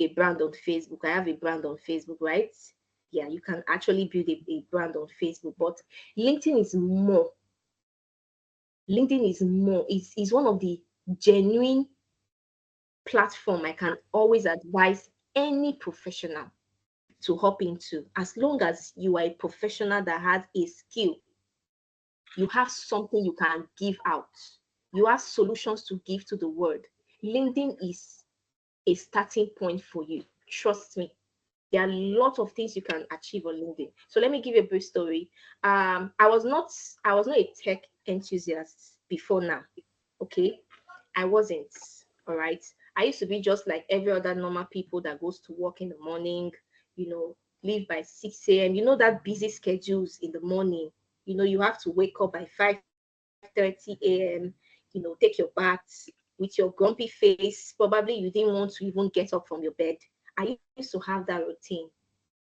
a brand on Facebook. I have a brand on Facebook, right? Yeah, you can actually build a brand on Facebook, but LinkedIn is more. LinkedIn is more. It's one of the genuine platform I can always advise any professional to hop into. As long as you are a professional that has a skill, you have something you can give out, you have solutions to give to the world. LinkedIn is a starting point for you. Trust me. There are a lot of things you can achieve on LinkedIn. So let me give you a brief story. I was not a tech enthusiast before now. Okay. I wasn't. All right. I used to be just like every other normal people that goes to work in the morning, you know, leave by 6 a.m. You know that busy schedules in the morning. You know, you have to wake up by 5:30 a.m., take your bath with your grumpy face. Probably you didn't want to even get up from your bed. I used to have that routine.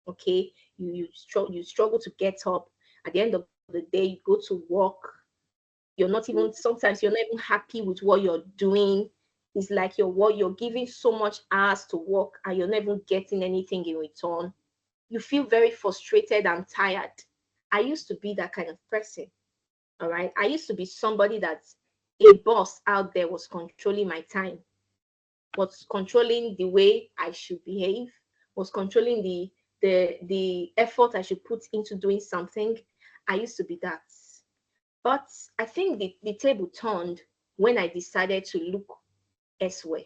Okay. You struggle to get up. At the end of the day, you go to work. You're not even sometimes you're not even happy with what you're doing. It's like you're giving so much hours to work and you're not even getting anything in return. You feel very frustrated and tired. I used to be that kind of person. All right. I used to be somebody that a boss out there was controlling my time, was controlling the way I should behave, was controlling the effort I should put into doing something. I used to be that. But I think the table turned when I decided to look elsewhere.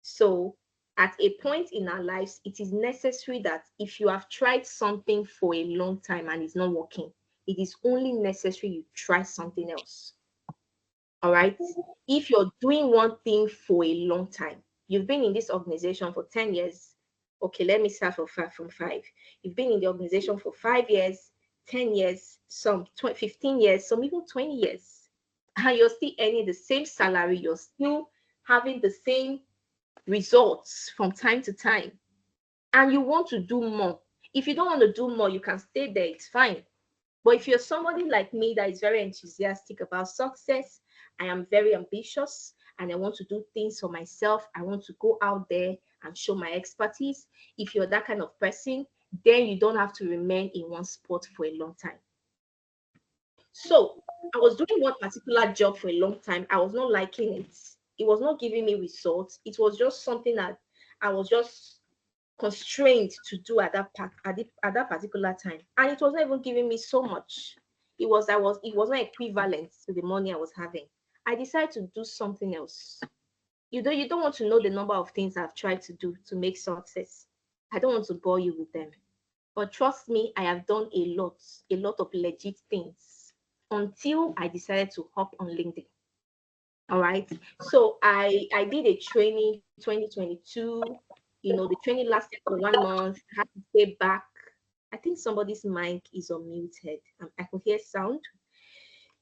So, at a point in our lives, it is necessary that if you have tried something for a long time and it's not working, it is only necessary you try something else. All right. If you're doing one thing for a long time, you've been in this organization for 10 years. Okay, let me start from five. You've been in the organization for 5 years, 10 years, some 15 years, some even 20 years. And you're still earning the same salary, you're still having the same results from time to time, and you want to do more. If you don't want to do more, you can stay there, it's fine. But if you're somebody like me that is very enthusiastic about success, I am very ambitious and I want to do things for myself. I want to go out there and show my expertise. If you're that kind of person, then you don't have to remain in one spot for a long time. So I was doing one particular job for a long time. I was not liking it. It was not giving me results. It was just something that I was just constrained to do at that particular time, and it was not even giving me so much. It was not equivalent to the money I was having. I decided to do something else. You don't want to know the number of things I've tried to do to make success. I don't want to bore you with them, but trust me, I have done a lot of legit things until I decided to hop on LinkedIn. All right. So I did a training 2022. The training lasted for 1 month. I had to stay back. I think somebody's mic is unmuted. I could hear sound.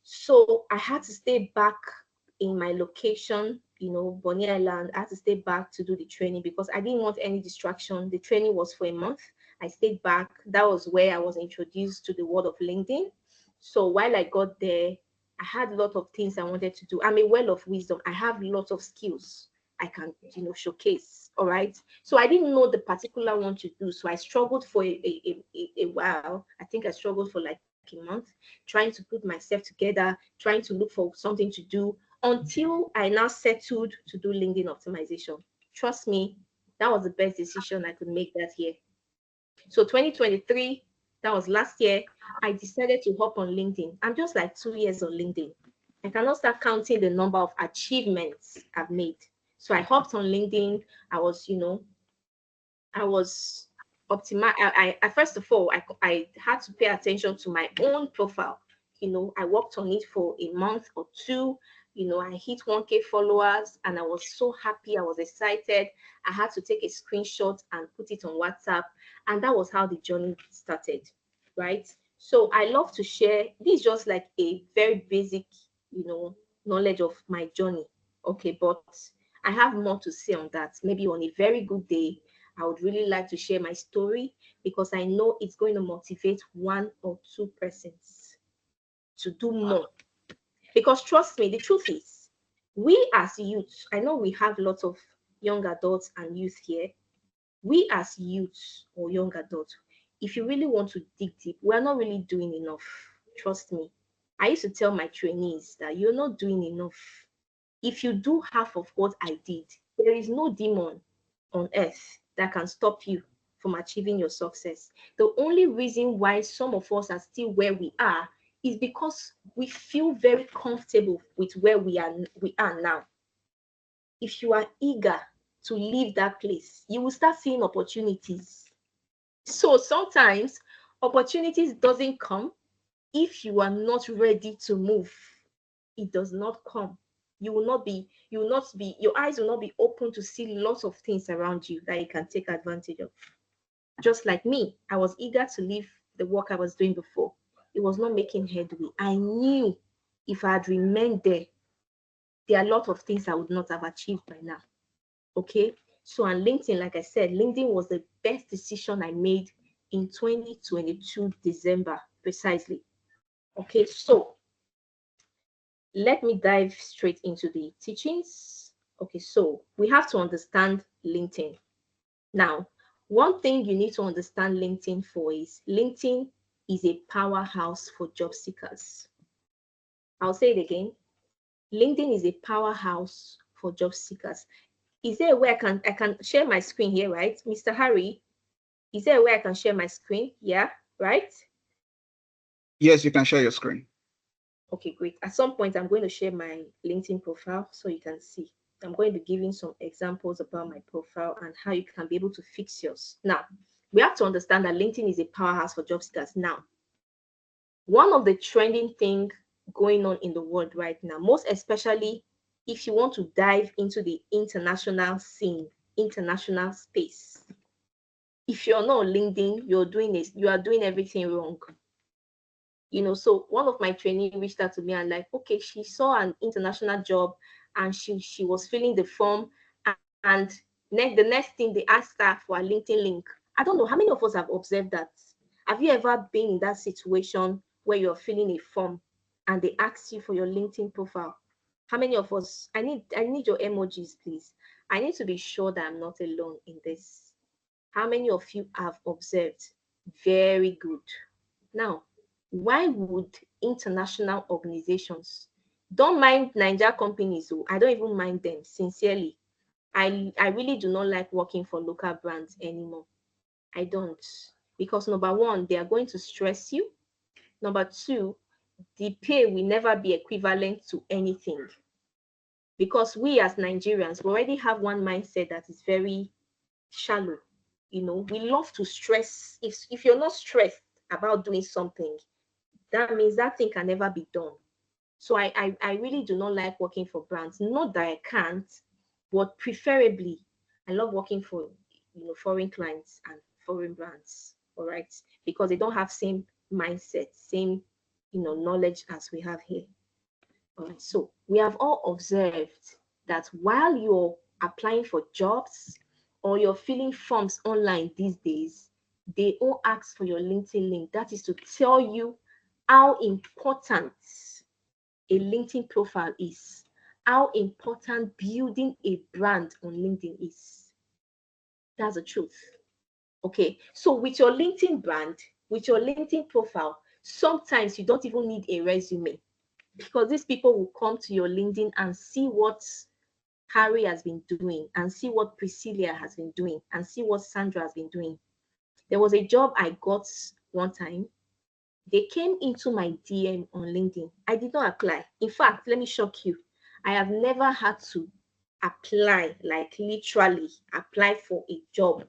So I had to stay back in my location, Bonny Island. I had to stay back to do the training because I didn't want any distraction. The training was for a month. I stayed back. That was where I was introduced to the world of LinkedIn. So while I got there, I had a lot of things I wanted to do. I'm a well of wisdom. I have lots of skills I can, showcase. All right. So I didn't know the particular one to do. So I struggled for a while. I think I struggled for like a month, trying to put myself together, trying to look for something to do until I now settled to do LinkedIn optimization. Trust me, that was the best decision I could make that year. So 2023, that was last year, I decided to hop on LinkedIn. I'm just like 2 years on LinkedIn. I cannot start counting the number of achievements I've made. So I hopped on LinkedIn. I was optimize. First of all, I had to pay attention to my own profile. I worked on it for a month or two. I hit 1K followers and I was so happy. I was excited. I had to take a screenshot and put it on WhatsApp. And that was how the journey started, right? So I love to share. This is just like a very basic, knowledge of my journey. Okay, but I have more to say on that. Maybe on a very good day, I would really like to share my story because I know it's going to motivate one or two persons to do more. Because trust me, the truth is, we as youth, I know we have lots of young adults and youth here. We as youths or young adults, if you really want to dig deep, we're not really doing enough. Trust me. I used to tell my trainees that you're not doing enough. If you do half of what I did, there is no demon on earth that can stop you from achieving your success. The only reason why some of us are still where we are is because we feel very comfortable with where we are now. If you are eager to leave that place, you will start seeing opportunities. So sometimes opportunities doesn't come if you are not ready to move. It does not come. Your eyes will not be open to see lots of things around you that you can take advantage of. Just like me, I was eager to leave the work I was doing before. It was not making headway. I knew if I had remained there are a lot of things I would not have achieved by now. Okay. So on LinkedIn, like I said, LinkedIn was the best decision I made in 2022 December, precisely. Okay, so let me dive straight into the teachings. Okay, so we have to understand LinkedIn. Now, one thing you need to understand LinkedIn for is LinkedIn is a powerhouse for job seekers. I'll say it again. LinkedIn is a powerhouse for job seekers. Is there a way I can share my screen here, right? Mr. Harry, is there a way I can share my screen? Yeah, right? Yes, you can share your screen. Okay, great. At some point, I'm going to share my LinkedIn profile so you can see. I'm going to be giving some examples about my profile and how you can be able to fix yours. Now, we have to understand that LinkedIn is a powerhouse for job seekers. Now, one of the trending thing going on in the world right now, most especially if you want to dive into the international scene, international space. If you're not on LinkedIn, you are doing everything wrong. So one of my trainees reached out to me and like, okay, she saw an international job and she was filling the form, and the next thing they asked her for a LinkedIn link. I don't know how many of us have observed that. Have you ever been in that situation where you're filling a form and they ask you for your LinkedIn profile? How many of us? I need your emojis, please. I need to be sure that I'm not alone in this. How many of you have observed? Very good. Now, why would international organizations, don't mind Niger companies, oh, I don't even mind them, sincerely. I really do not like working for local brands anymore. I don't. Because number one, they are going to stress you. Number two, the pay will never be equivalent to anything. Because we as Nigerians, we already have one mindset that is very shallow. We love to stress. If you're not stressed about doing something, that means that thing can never be done. So I really do not like working for brands. Not that I can't, but preferably I love working for foreign clients and foreign brands. All right, because they don't have same mindset, same knowledge as we have here. All right, so we have all observed that while you're applying for jobs or you're filling forms online these days, they all ask for your LinkedIn link. That is to tell you how important a LinkedIn profile is, how important building a brand on LinkedIn is. That's the truth. Okay, so with your LinkedIn brand, with your LinkedIn profile, sometimes you don't even need a resume, because these people will come to your LinkedIn and see what Harry has been doing and see what Priscilla has been doing and see what Sandra has been doing. There was a job I got one time. They came into my DM on LinkedIn. I did not apply. In fact, let me shock you. I have never had to apply, like literally apply for a job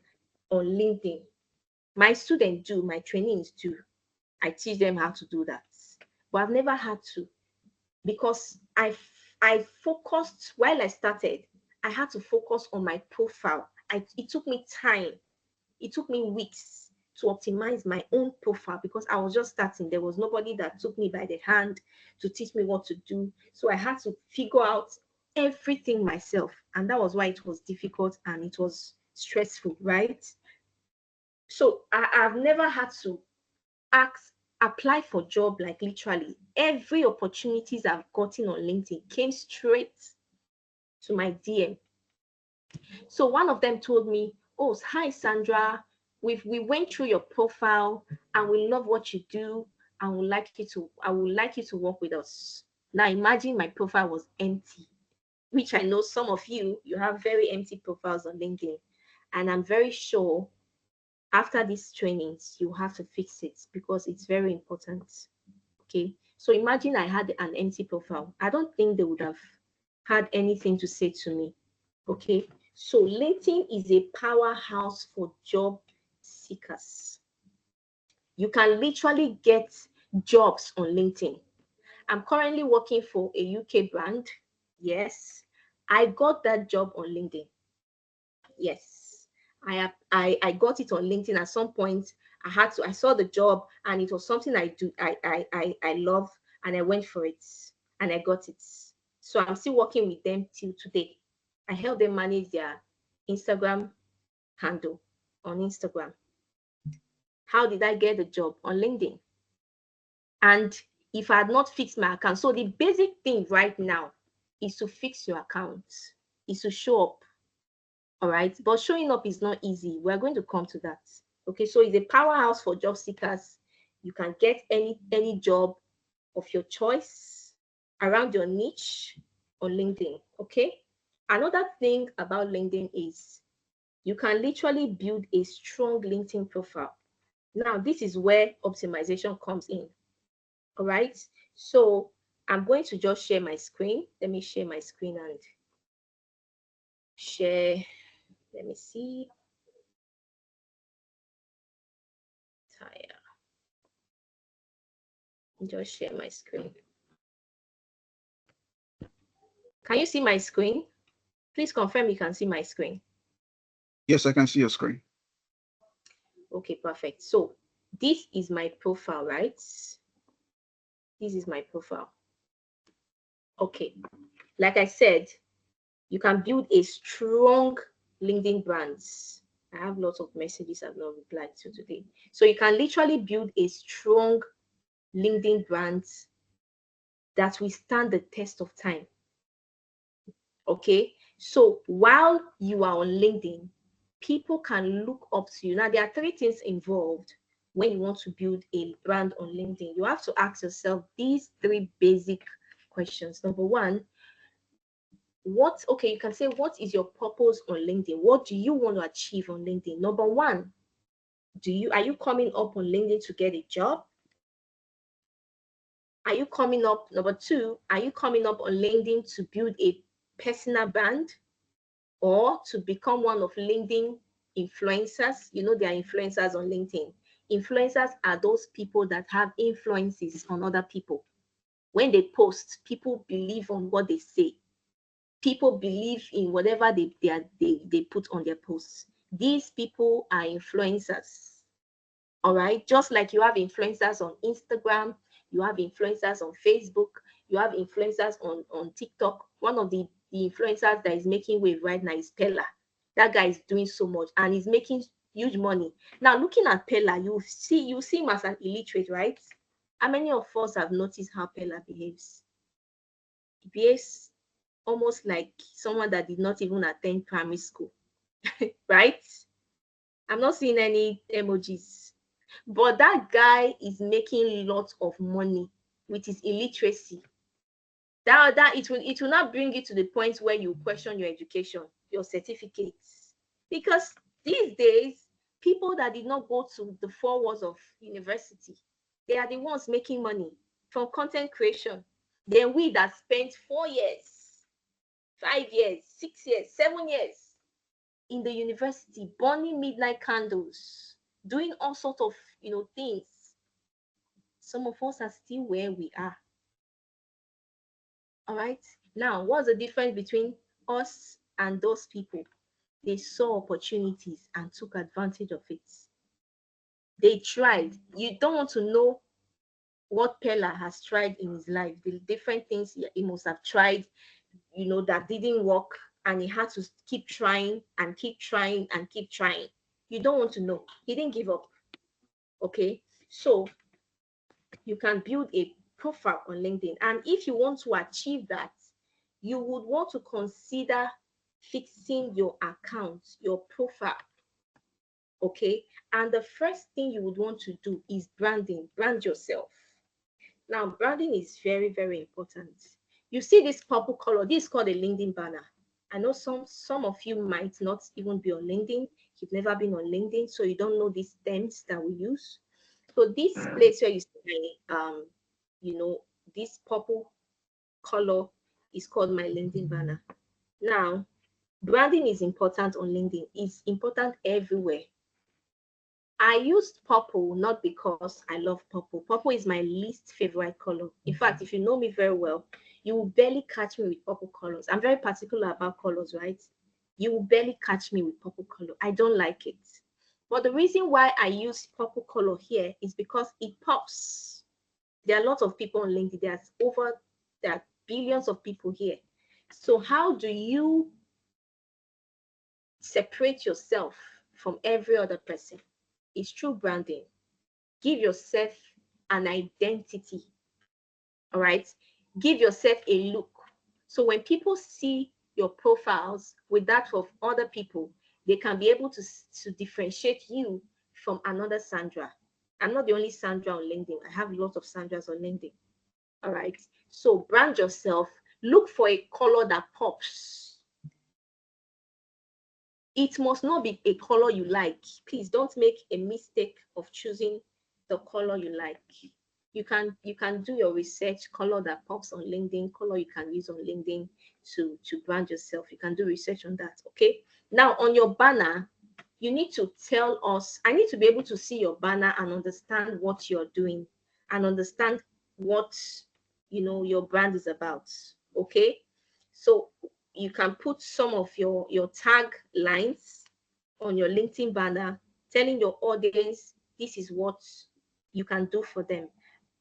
on LinkedIn. My students do, my trainees do. I teach them how to do that. But I've never had to, because I focused while I started. I had to focus on my profile. It took me time. It took me weeks to optimize my own profile because I was just starting. There was nobody that took me by the hand to teach me what to do. So I had to figure out everything myself. And that was why it was difficult and it was stressful, right? So I've never had to apply for job, like literally every opportunities I've gotten on LinkedIn came straight to my DM. So one of them told me, oh, hi Sandra, we went through your profile and we love what you do and I would like you to work with us. Now imagine my profile was empty, which I know some of you have very empty profiles on LinkedIn. And I'm very sure after these trainings, you have to fix it because it's very important. Okay. So imagine I had an empty profile. I don't think they would have had anything to say to me. Okay. So LinkedIn is a powerhouse for job seekers. You can literally get jobs on LinkedIn. I'm currently working for a UK brand. Yes. I got that job on LinkedIn. Yes. I got it on LinkedIn at some point. I saw the job and it was something I love, and I went for it and I got it. So I'm still working with them till today. I help them manage their Instagram handle on Instagram. How did I get the job? On LinkedIn. And if I had not fixed my account, so the basic thing right now is to fix your account, is to show up. All right. But showing up is not easy. We're going to come to that. Okay. So it's a powerhouse for job seekers. You can get any job of your choice around your niche on LinkedIn. Okay. Another thing about LinkedIn is you can literally build a strong LinkedIn profile. Now, this is where optimization comes in. All right. So I'm going to just share my screen. Let me share my screen and share. Let me see. Tire. Just share my screen. Can you see my screen? Please confirm you can see my screen. Yes, I can see your screen. Okay, perfect. So this is my profile, right? This is my profile. Okay. Like I said, you can build a strong LinkedIn brand. I have lots of messages I've not replied to today. So you can literally build a strong LinkedIn brand that will stand the test of time. Okay. So while you are on LinkedIn, people can look up to you. Now, there are three things involved when you want to build a brand on LinkedIn. You have to ask yourself these three basic questions. Number one, you can say, what is your purpose on LinkedIn? What do you want to achieve on LinkedIn? Number one, are you coming up on LinkedIn to get a job? Are you coming up? Number two, are you coming up on LinkedIn to build a personal brand or to become one of LinkedIn influencers? You know, there are influencers on LinkedIn. Influencers are those people that have influences on other people. When they post, people believe on what they say. People believe in whatever they put on their posts. These people are influencers. All right. Just like you have influencers on Instagram, you have influencers on Facebook, you have influencers on TikTok. One of the influencers that is making wave right now is Pella. That guy is doing so much and he's making huge money. Now, looking at Pella, you see him as an illiterate, right? How many of us have noticed how Pella behaves? He behaves almost like someone that did not even attend primary school, right? I'm not seeing any emojis. But that guy is making lots of money with his illiteracy. That it will not bring you to the point where you question your education, your certificates. Because these days, people that did not go to the 4 walls of university, they are the ones making money from content creation. Then we that spent 4 years, 5 years, 6 years, 7 years in the university, burning midnight candles, doing all sorts of things. Some of us are still where we are. All right. Now, what's the difference between us and those people? They saw opportunities and took advantage of it. They tried. You don't want to know what Pella has tried in his life, the different things he must have tried, that didn't work, and he had to keep trying and keep trying and keep trying. You don't want to know. He didn't give up. Okay. So you can build a profile on LinkedIn. And if you want to achieve that, you would want to consider fixing your account, your profile. Okay. And the first thing you would want to do is branding. Brand yourself. Now, branding is very, very important. You see this purple color, this is called a LinkedIn banner. I know some of you might not even be on LinkedIn. You've never been on LinkedIn, so you don't know these terms that we use. So this place where you see, you know, this purple color is called my LinkedIn banner. Now, branding is important on LinkedIn. It's important everywhere. I used purple not because I love purple. Purple is my least favorite color. In fact, if you know me very well, you will barely catch me with purple colors. I'm very particular about colors, right? You will barely catch me with purple color. I don't like it. But the reason why I use purple color here is because it pops. There are a lot of people on LinkedIn. There are billions of people here. So how do you separate yourself from every other person? It's through branding. Give yourself an identity. All right. Give yourself a look. So when people see your profiles with that of other people, they can be able to differentiate you from another Sandra. I'm not the only Sandra on LinkedIn. I have lots of Sandras on LinkedIn. All right. So brand yourself. Look for a color that pops. It must not be a color you like. Please don't make a mistake of choosing the color you like. You can do your research, color that pops on LinkedIn, color you can use on LinkedIn to brand yourself. You can do research on that. Okay. Now on your banner, you need to tell us. I need to be able to see your banner and understand what you're doing and understand what your brand is about. Okay. So you can put some of your tag lines on your LinkedIn banner, telling your audience this is what you can do for them.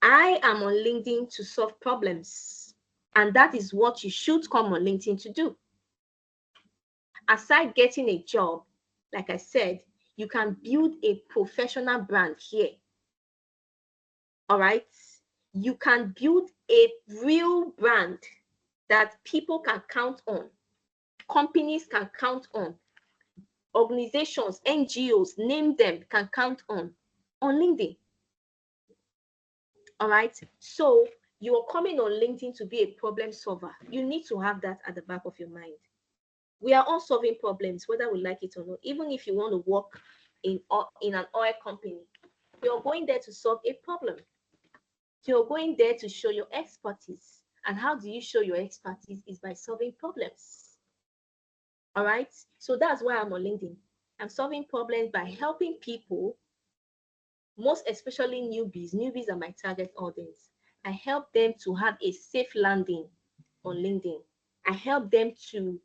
I am on LinkedIn to solve problems, and that is what you should come on LinkedIn to do. Aside getting a job, like I said, you can build a professional brand here. All right. You can build a real brand that people can count on, companies can count on, organizations, NGOs, name them, can count on LinkedIn. All right. So you're coming on LinkedIn to be a problem solver. You need to have that at the back of your mind. We are all solving problems, whether we like it or not. Even if you want to work in an oil company, you're going there to solve a problem. You're going there to show your expertise. And how do you show your expertise? Is by solving problems. All right. So that's why I'm on LinkedIn. I'm solving problems by helping people, most especially newbies. Newbies are my target audience. I help them to have a safe landing on LinkedIn. I help them to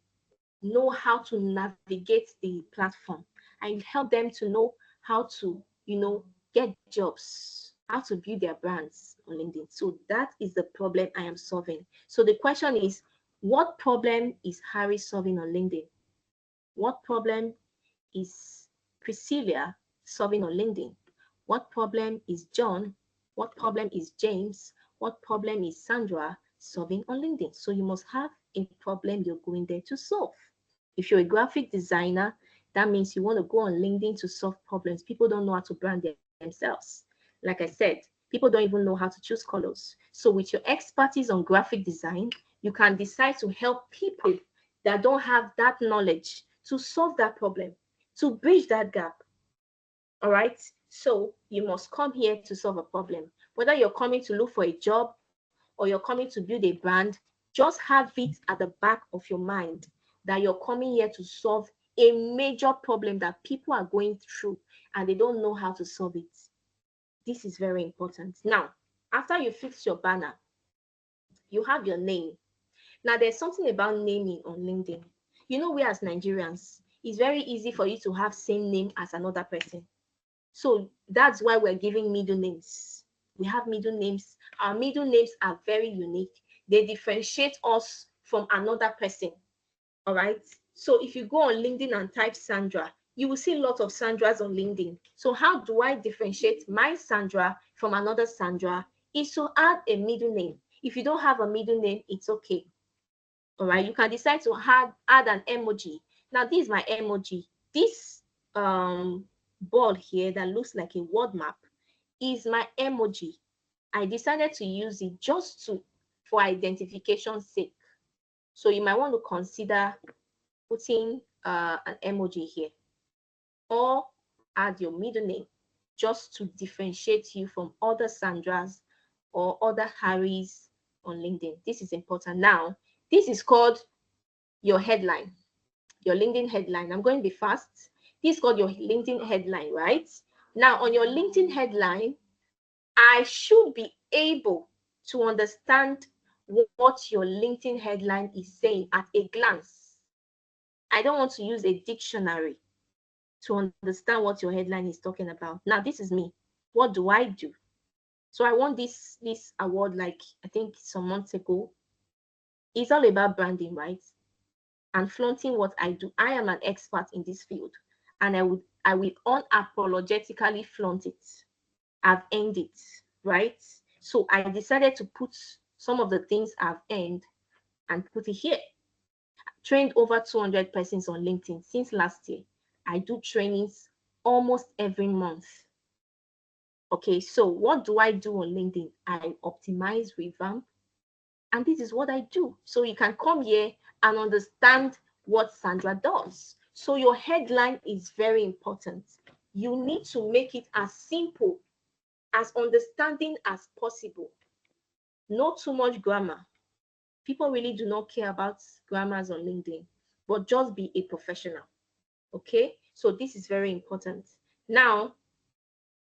know how to navigate the platform. I help them to know how to, get jobs, how to build their brands on LinkedIn. So that is the problem I am solving. So the question is, what problem is Harry solving on LinkedIn? What problem is Priscilla solving on LinkedIn? What problem is John? What problem is James? What problem is Sandra solving on LinkedIn? So you must have a problem you're going there to solve. If you're a graphic designer, that means you want to go on LinkedIn to solve problems. People don't know how to brand themselves. Like I said, people don't even know how to choose colors. So with your expertise on graphic design, you can decide to help people that don't have that knowledge to solve that problem, to bridge that gap. All right. So you must come here to solve a problem. Whether you're coming to look for a job or you're coming to build a brand, just have it at the back of your mind that you're coming here to solve a major problem that people are going through and they don't know how to solve it. This is very important. Now, after you fix your banner, you have your name. Now, there's something about naming on LinkedIn. We as Nigerians, it's very easy for you to have same name as another person. So that's why we're giving middle names. We have middle names. Our middle names are very unique. They differentiate us from another person. All right. So if you go on LinkedIn and type Sandra, you will see a lot of Sandras on LinkedIn. So how do I differentiate my Sandra from another Sandra? Is to add a middle name. If you don't have a middle name, it's okay. All right. You can decide to add an emoji. Now, this is my emoji. This ball here that looks like a word map is my emoji. I decided to use it just for identification's sake. So you might want to consider putting an emoji here, or add your middle name just to differentiate you from other Sandras or other Harrys on LinkedIn. This is important. Now, this is called your headline, your LinkedIn headline. I'm going to be fast. This is called your LinkedIn headline, right? Now, on your LinkedIn headline, I should be able to understand what your LinkedIn headline is saying at a glance. I don't want to use a dictionary to understand what your headline is talking about. Now, this is me. What do I do? So I won this award, like I think some months ago. It's all about branding, right? And flaunting what I do. I am an expert in this field, and I will unapologetically flaunt it. I've earned it, right? So I decided to put some of the things I've earned and put it here. Trained over 200 persons on LinkedIn since last year. I do trainings almost every month. Okay, so what do I do on LinkedIn? I optimize, revamp, and this is what I do. So you can come here and understand what Sandra does. So your headline is very important. You need to make it as simple, as understanding as possible. Not too much grammar. People really do not care about grammars on LinkedIn, but just be a professional. Okay, so this is very important. Now,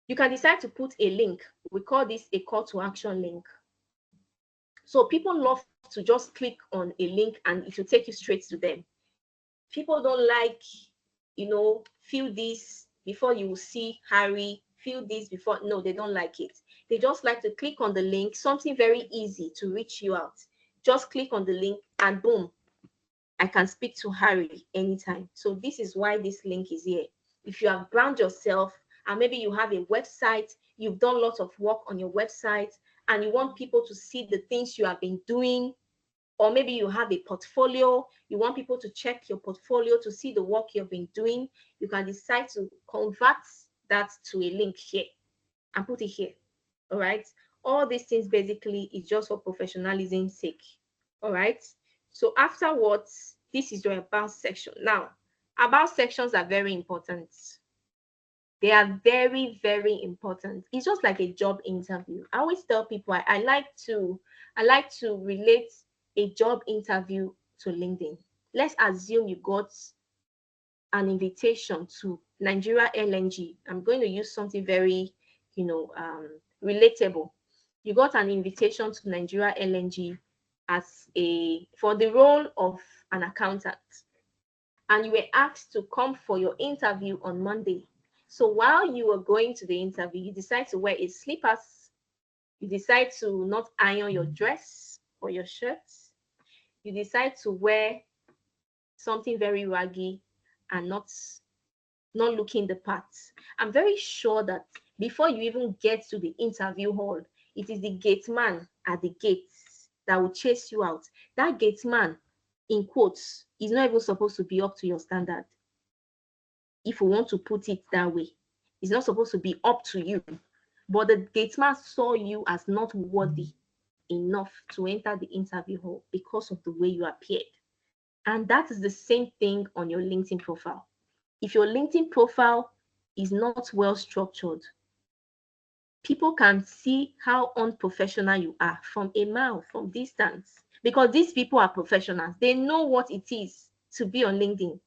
you can decide to put a link. We call this a call to action link. So people love to just click on a link and it will take you straight to them. People don't like, feel this before you see Harry, feel this before. No, they don't like it. They just like to click on the link, something very easy to reach you out. Just click on the link and boom, I can speak to Harry anytime. So this is why this link is here. If you have brand yourself and maybe you have a website, you've done lots of work on your website and you want people to see the things you have been doing, or maybe you have a portfolio, you want people to check your portfolio to see the work you've been doing, you can decide to convert that to a link here and put it here. All right. All these things basically is just for professionalism's sake. All right. So afterwards, this is your about section. Now, about sections are very important. They are very, very important. It's just like a job interview. I always tell people I like to relate a job interview to LinkedIn. Let's assume you got an invitation to Nigeria LNG. I'm going to use something very, relatable. You got an invitation to Nigeria LNG for the role of an accountant, and you were asked to come for your interview on Monday. So while you were going to the interview, you decide to wear a slippers. You decide to not iron your dress or your shirts. You decide to wear something very raggy and not looking the part. I'm very sure that before you even get to the interview hall, it is the gate man at the gates that will chase you out. That gate man, in quotes, is not even supposed to be up to your standard. If you want to put it that way, it's not supposed to be up to you. But the gate man saw you as not worthy enough to enter the interview hall because of the way you appeared. And that is the same thing on your LinkedIn profile. If your LinkedIn profile is not well structured, people can see how unprofessional you are from a mile, from distance, because these people are professionals. They know what it is to be on LinkedIn.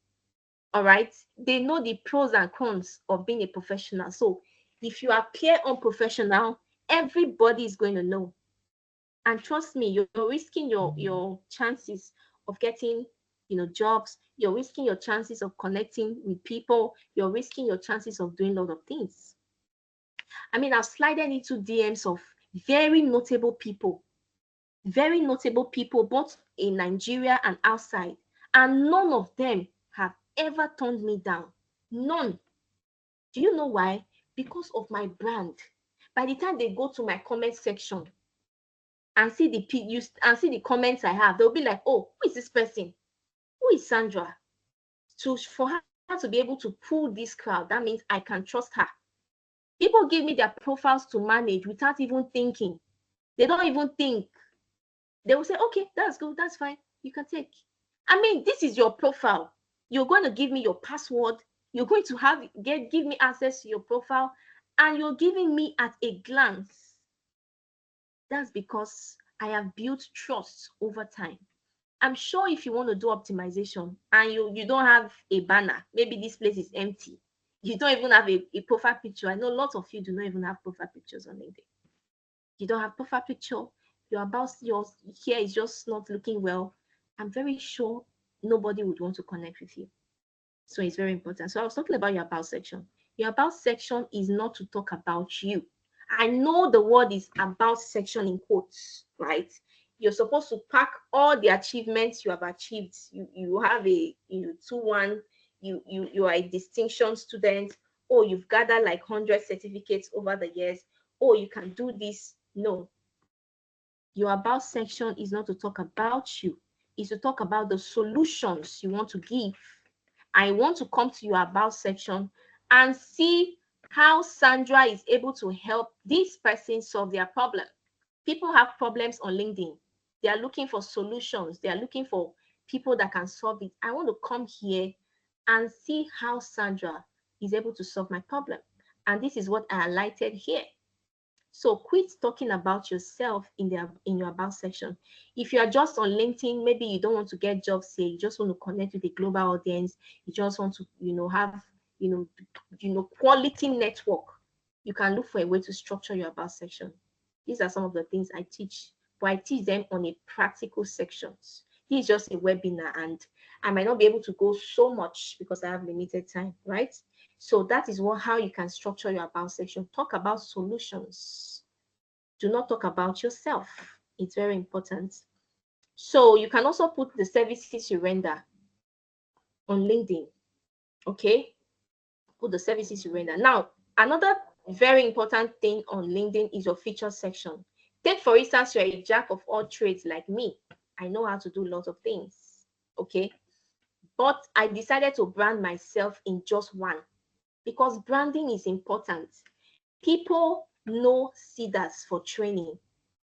All right. They know the pros and cons of being a professional. So if you appear unprofessional, everybody is going to know. And trust me, you're risking your chances of getting jobs. You're risking your chances of connecting with people. You're risking your chances of doing a lot of things. I mean, I've slided into DMs of very notable people, both in Nigeria and outside, and none of them have ever turned me down. None. Do you know why? Because of my brand. By the time they go to my comment section and see the comments I have, they'll be like, "Oh, who is this person? Who is Sandra?" For her to be able to pull this crowd. That means I can trust her. People give me their profiles to manage without even thinking. They don't even think. They will say, okay, that's good, that's fine, you can take. I mean, this is your profile. You're going to give me your password. You're going to give me access to your profile, and you're giving me at a glance. That's because I have built trust over time. I'm sure if you want to do optimization and you don't have a banner, maybe this place is empty, you don't even have a profile picture. I know lots of you do not even have profile pictures on LinkedIn. You don't have profile picture, your hair is just not looking well. I'm very sure nobody would want to connect with you. So it's very important. So I was talking about your about section. Your about section is not to talk about you. I know the word is about section in quotes, right? You're supposed to pack all the achievements you have achieved. You have a 2-1, you are a distinction student, or you've gathered like 100 certificates over the years, or you can do this. No. Your about section is not to talk about you. It's to talk about the solutions you want to give. I want to come to your about section and see how Sandra is able to help this person solve their problem. People have problems on LinkedIn. They are looking for solutions. They are looking for people that can solve it. I want to come here and see how Sandra is able to solve my problem. And this is what I highlighted here. So quit talking about yourself in your about section. If you are just on LinkedIn, maybe you don't want to get jobs here, you just want to connect with a global audience, you just want to have quality network, you can look for a way to structure your about section. These are some of the things I teach, but I teach them on a practical sections. This is just a webinar, and I might not be able to go so much because I have limited time, right? So that is how you can structure your about section. Talk about solutions. Do not talk about yourself. It's very important. So you can also put the services you render on LinkedIn. Okay? Put the services you render. Now, another very important thing on LinkedIn is your feature section. Take, for instance, you're a jack of all trades like me. I know how to do lots of things. Okay? But I decided to brand myself in just one, because branding is important. People know CEDARS for training.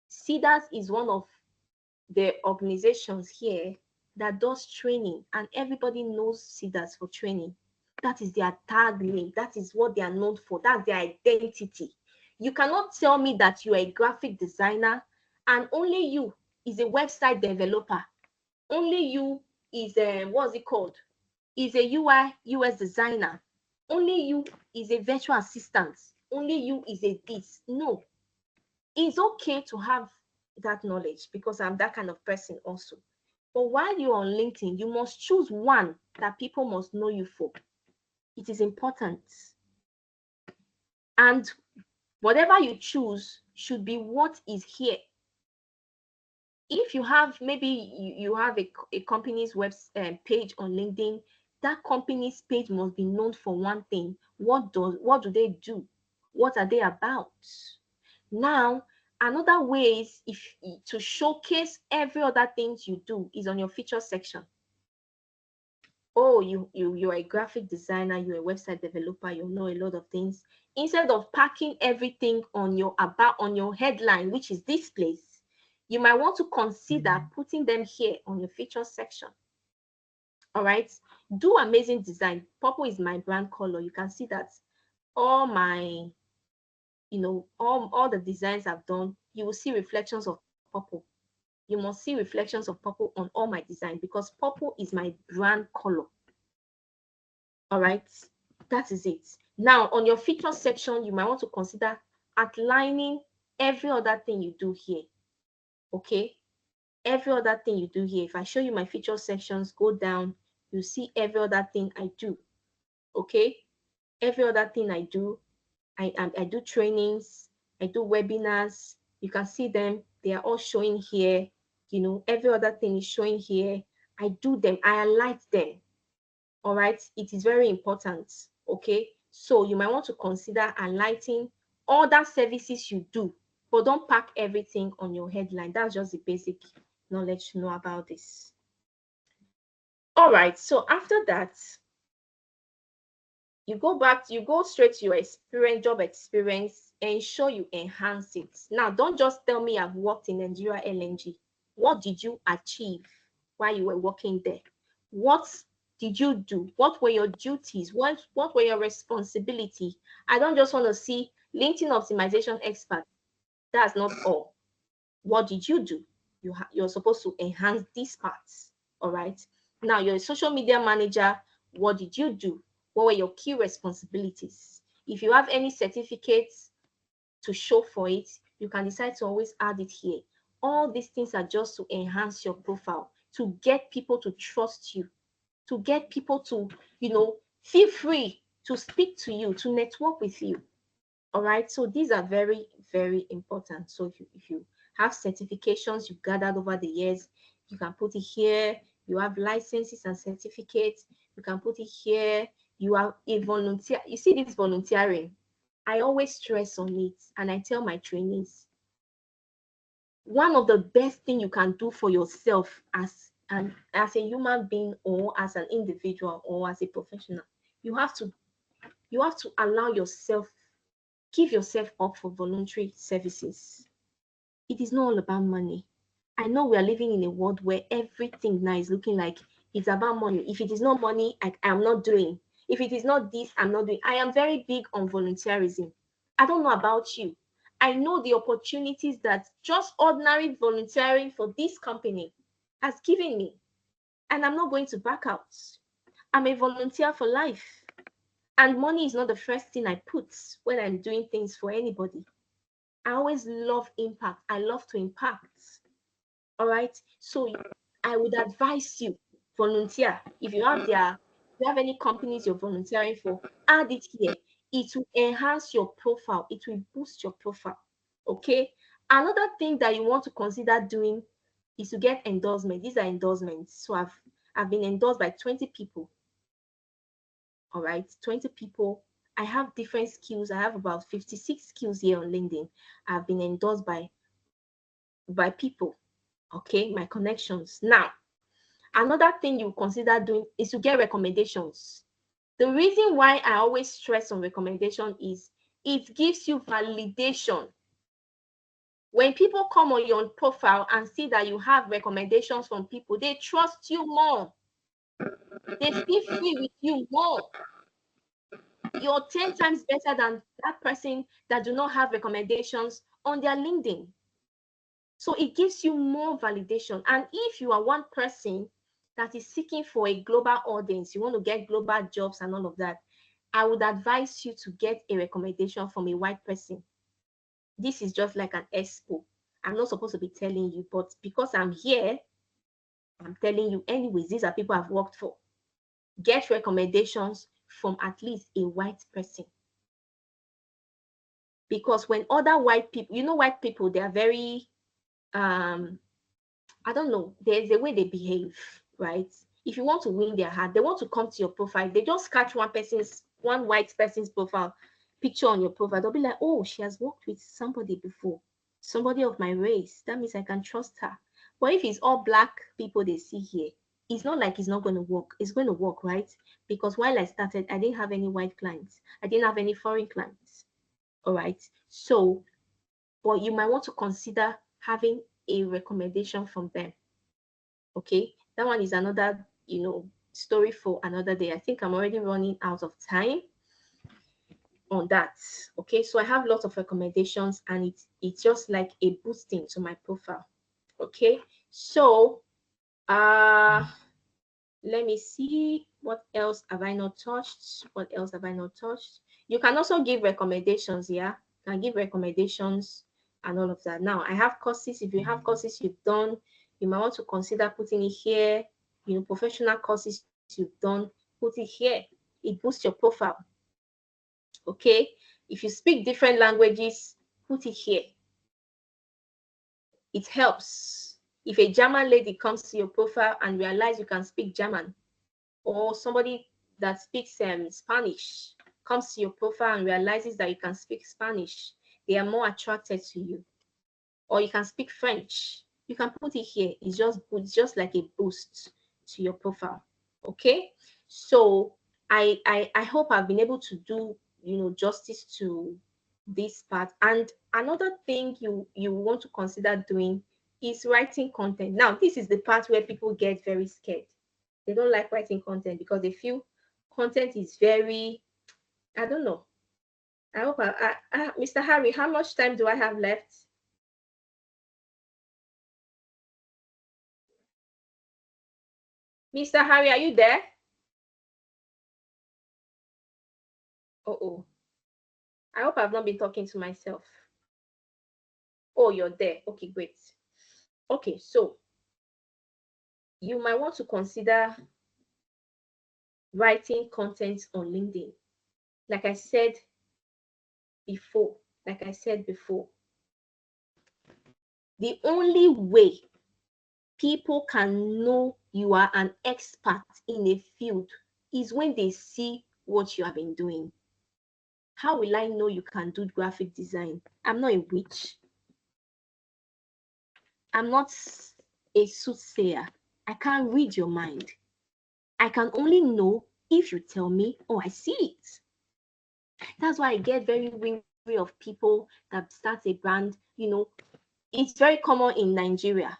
CEDARS is one of the organizations here that does training, and everybody knows CEDARS for training. That is their tag name. That is what they are known for. That's their identity. You cannot tell me that you are a graphic designer and only you is a website developer. Only you is what's it called? Is a UI UX designer. Only you is a virtual assistant. Only you is a this. No, it's okay to have that knowledge because I'm that kind of person also. But while you're on LinkedIn, you must choose one that people must know you for. It is important. And whatever you choose should be what is here. If you have, maybe you have a company's web page on LinkedIn, that company's page must be known for one thing. What do they do? What are they about? Now, another way is to showcase every other things you do is on your feature section. Oh, you're a graphic designer, you're a website developer, you know a lot of things. Instead of packing everything on your headline, which is this place, you might want to consider putting them here on your feature section. All right, do amazing design. Purple is my brand color. You can see that all my, all the designs I've done, you will see reflections of purple. You must see reflections of purple on all my design because purple is my brand color. All right, that is it. Now, on your feature section, you might want to consider outlining every other thing you do here. Okay, every other thing you do here. If I show you my feature sections, go down, you see every other thing I do. Okay, every other thing I do. I do trainings, I do webinars. You can see them. They are all showing here. Every other thing is showing here. I do them. I highlight them. All right, it is very important. Okay, so you might want to consider highlighting other services you do, but don't pack everything on your headline. That's just the basic knowledge to know about this. All right, so after that, You go straight to your experience, job experience, ensure you enhance it. Now, don't just tell me I've worked in Nigeria LNG. What did you achieve while you were working there? What did you do? What were your duties? What were your responsibility? I don't just want to see LinkedIn optimization expert. That's not all. What did you do? You're supposed to enhance these parts. All right. Now, you're a social media manager. What did you do? What were your key responsibilities? If you have any certificates to show for it, you can decide to always add it here. All these things are just to enhance your profile, to get people to trust you, to get people to, feel free to speak to you, to network with you. All right. So these are very, very important. So if you have certifications you've gathered over the years, you can put it here. You have licenses and certificates, you can put it here. You are a volunteer. You see this volunteering, I always stress on it, and I tell my trainees, one of the best thing you can do for yourself as a human being, or as an individual, or as a professional, you have to allow yourself, give yourself up for voluntary services. It is not all about money. I know we are living in a world where everything now is looking like it's about money. If it is not money, I am not doing. If it is not this, I'm not doing. I am very big on volunteerism. I don't know about you. I know the opportunities that just ordinary volunteering for this company has given me, and I'm not going to back out. I'm a volunteer for life. And money is not the first thing I put when I'm doing things for anybody. I always love impact. I love to impact. All right. So I would advise you, volunteer. If you have any companies you're volunteering for, add it here. It will enhance your profile. It will boost your profile. Okay. Another thing that you want to consider doing is to get endorsement. These are endorsements. So I've been endorsed by 20 people. All right, 20 people. I have different skills. I have about 56 skills here on LinkedIn. I've been endorsed by people. Okay, my connections. Now, another thing you consider doing is to get recommendations. The reason why I always stress on recommendation is it gives you validation. When people come on your profile and see that you have recommendations from people, they trust you more. They feel free with you more. You're 10 times better than that person that do not have recommendations on their LinkedIn. So it gives you more validation. And if you are one person that is seeking for a global audience, you want to get global jobs and all of that, I would advise you to get a recommendation from a white person. This is just like an expo. I'm not supposed to be telling you, but because I'm here, I'm telling you anyways. These are people I've worked for. Get recommendations from at least a white person. Because when other white people, white people, they are very, I don't know, there's a way they behave, right? If you want to win their heart, they want to come to your profile. They just catch one white person's profile picture on your profile. They'll be like, oh, she has worked with somebody before, somebody of my race. That means I can trust her. But if it's all black people they see here, it's not like it's not going to work. It's going to work, right? Because while I started, I didn't have any white clients. I didn't have any foreign clients. All right. So, but you might want to consider having a recommendation from them. Okay. That one is another, story for another day. I think I'm already running out of time on that. Okay. So I have lots of recommendations, and it's just like a boosting to my profile. Okay. So, let me see. What else have I not touched? What else have I not touched? You can also give recommendations. Yeah. You can give recommendations and all of that. Now, I have courses. If you have courses you've done, you might want to consider putting it here. Professional courses you've done, put it here. It boosts your profile. Okay. If you speak different languages, put it here. It helps. If a German lady comes to your profile and realize you can speak German, or somebody that speaks Spanish comes to your profile and realizes that you can speak Spanish, they are more attracted to you. Or you can speak French. You can put it here. It's just like a boost to your profile. Okay. So I hope I've been able to do, justice to this part. And another thing you want to consider doing is writing content. Now, this is the part where people get very scared. They don't like writing content because they feel content is very, I don't know. I hope Mr. Harry, how much time do I have left? Mr. Harry, are you there? Oh, I hope I've not been talking to myself. Oh, you're there. Okay, great. Okay, so you might want to consider writing content on LinkedIn. Like I said before, the only way people can know you are an expert in a field is when they see what you have been doing. How will I know you can do graphic design? I'm not a witch. I'm not a soothsayer. I can't read your mind. I can only know if you tell me, oh, I see it. That's why I get very weary of people that start a brand. It's very common in Nigeria.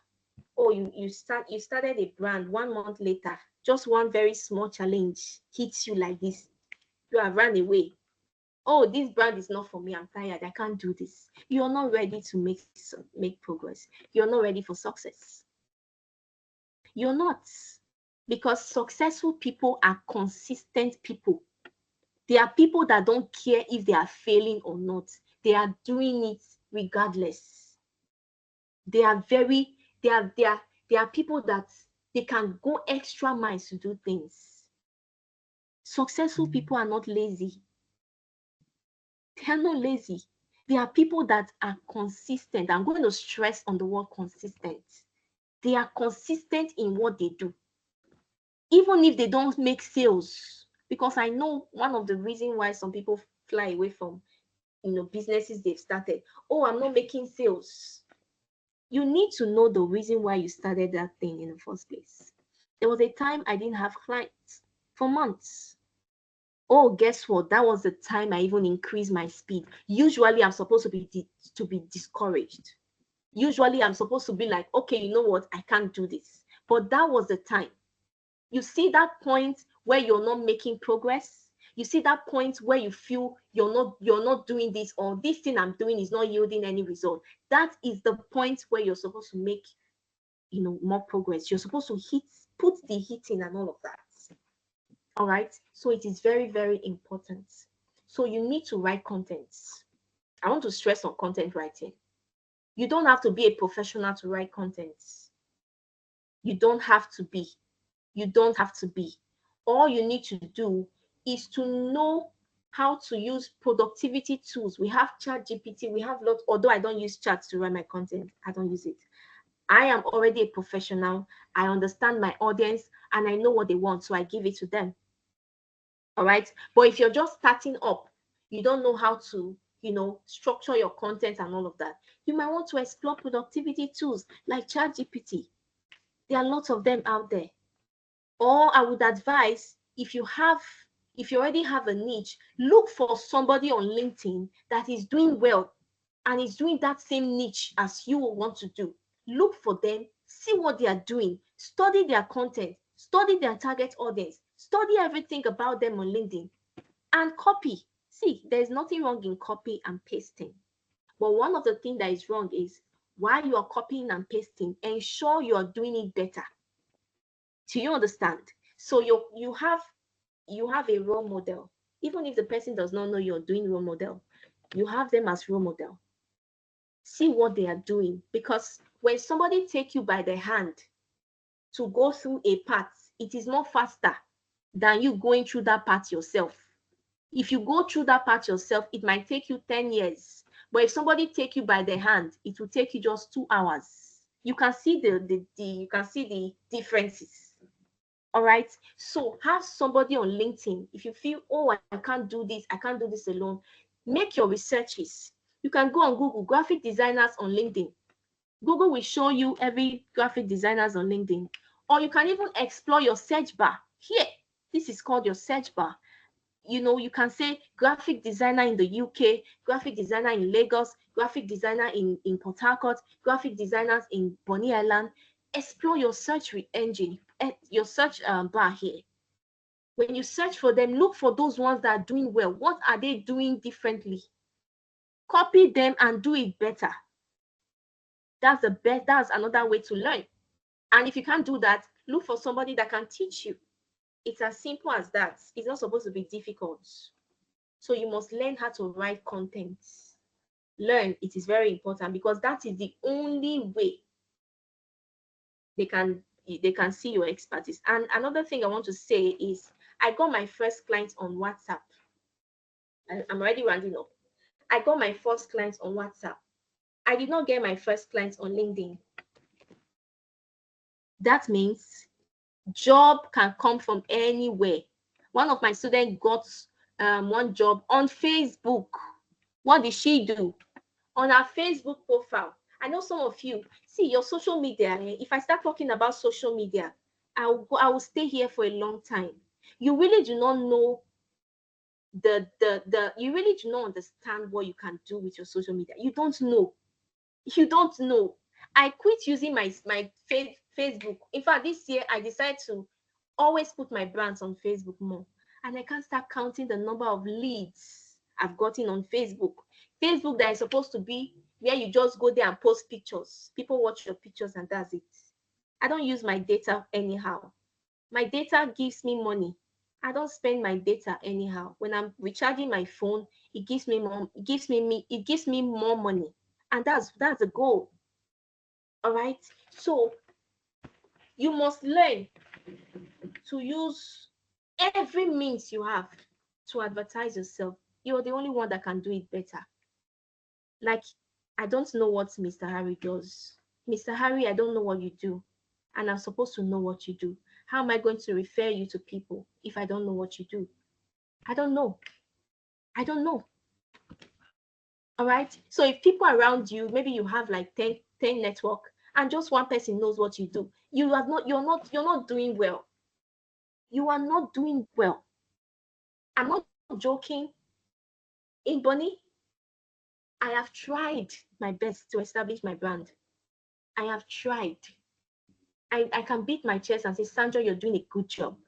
Oh, you started a brand 1 month later, just one very small challenge hits you like this. You have run away. Oh, this brand is not for me. I'm tired. I can't do this. You're not ready to make progress. You're not ready for success. You're not, because successful people are consistent people. They are people that don't care if they are failing or not. They are doing it regardless. They are people that they can go extra miles to do things. Successful people are not lazy. They are not lazy. They are people that are consistent. I'm going to stress on the word consistent. They are consistent in what they do, even if they don't make sales. Because I know one of the reasons why some people fly away from businesses they've started. Oh, I'm not making sales. You need to know the reason why you started that thing in the first place. There was a time I didn't have clients for months. Oh, guess what? That was the time I even increased my speed. Usually, I'm supposed to be discouraged. Usually, I'm supposed to be like, okay, you know what? I can't do this. But that was the time. You see that point where you're not making progress? You see that point where you feel you're not doing this, or this thing I'm doing is not yielding any result. That is the point where you're supposed to make more progress. You're supposed to put the heat in and all of that. All right, so it is very, very important. So you need to write contents. I want to stress on content writing. You don't have to be a professional to write contents. You don't have to be. All you need to do is to know how to use productivity tools. We have ChatGPT, we have lots, although I don't use chat to write my content. I don't use it. I am already a professional. I understand my audience and I know what they want, so I give it to them. All right. But if you're just starting up, you don't know how to, structure your content and all of that, you might want to explore productivity tools like ChatGPT. There are lots of them out there. Or I would advise, if you already have a niche, look for somebody on LinkedIn that is doing well and is doing that same niche as you want to do. Look for them, see what they are doing, study their content, study their target audience, study everything about them on LinkedIn, and copy. See, there's nothing wrong in copy and pasting. But one of the things that is wrong is, while you are copying and pasting, ensure you are doing it better. Do you understand? So you have a role model. Even if the person does not know you're doing role model, you have them as role model. See what they are doing, because when somebody take you by the hand to go through a path, it is more faster than you going through that path yourself. If you go through that path yourself, it might take you 10 years. But if somebody take you by the hand, it will take you just 2 hours. You can see the differences. All right. So have somebody on LinkedIn. If you feel, oh, I can't do this alone, make your researches. You can go on Google, graphic designers on LinkedIn. Google will show you every graphic designers on LinkedIn. Or you can even explore your search bar here. This is called your search bar. You can say graphic designer in the UK, graphic designer in Lagos, graphic designer in Port Harcourt, graphic designers in Bonny Island. Explore your search engine, your search bar here. When you search for them, look for those ones that are doing well. What are they doing differently? Copy them and do it better. That's the best. That's another way to learn. And if you can't do that, look for somebody that can teach you. It's as simple as that. It's not supposed to be difficult. So you must learn how to write content. Learn. It is very important because that is the only way they can see your expertise. And another thing I want to say is I got my first clients on WhatsApp. I'm already rounding up. I got my first clients on WhatsApp. I did not get my first clients on LinkedIn. That means job can come from anywhere. One of my students got one job on Facebook. What did she do? On her Facebook profile. I know some of you see your social media. If I start talking about social media, I will stay here for a long time. You really do not know you really do not understand what you can do with your social media. You don't know. I quit using my Facebook. In fact, this year I decided to always put my brands on Facebook more, and I can't start counting the number of leads I've gotten on Facebook. Facebook that is supposed to be where you just go there and post pictures. People watch your pictures and that's it. I don't use my data anyhow. My data gives me money. I don't spend my data anyhow. When I'm recharging my phone, it gives me more money. And that's the goal. All right. So you must learn to use every means you have to advertise yourself. You're the only one that can do it better. Like, I don't know what Mr. Harry does. Mr. Harry, I don't know what you do. And I'm supposed to know what you do. How am I going to refer you to people if I don't know what you do? I don't know. All right. So if people around you, maybe you have like 10 network and just one person knows what you do, you're not doing well. You are not doing well. I'm not joking. In Bonny, I have tried my best to establish my brand. I have tried. I can beat my chest and say, Sandra, you're doing a good job.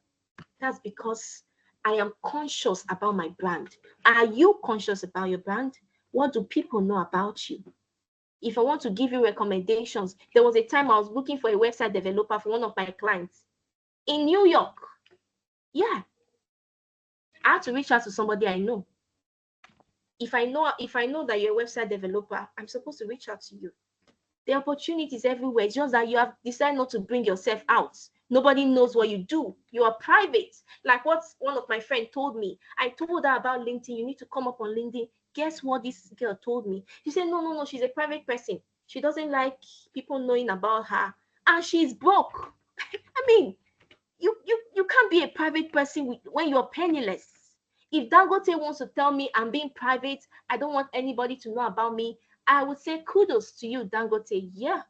That's because I am conscious about my brand. Are you conscious about your brand? What do people know about you? If I want to give you recommendations, there was a time I was looking for a website developer for one of my clients in New York. Yeah. I had to reach out to somebody I know. If I know that you're a website developer, I'm supposed to reach out to you. The opportunity is everywhere. It's just that you have decided not to bring yourself out. Nobody knows what you do. You are private. Like what one of my friends told me. I told her about LinkedIn. You need to come up on LinkedIn. Guess what this girl told me? She said, no, she's a private person. She doesn't like people knowing about her. And she's broke. I mean, you can't be a private person when you're penniless. If Dangote wants to tell me I'm being private, I don't want anybody to know about me, I would say kudos to you, Dangote. Yeah,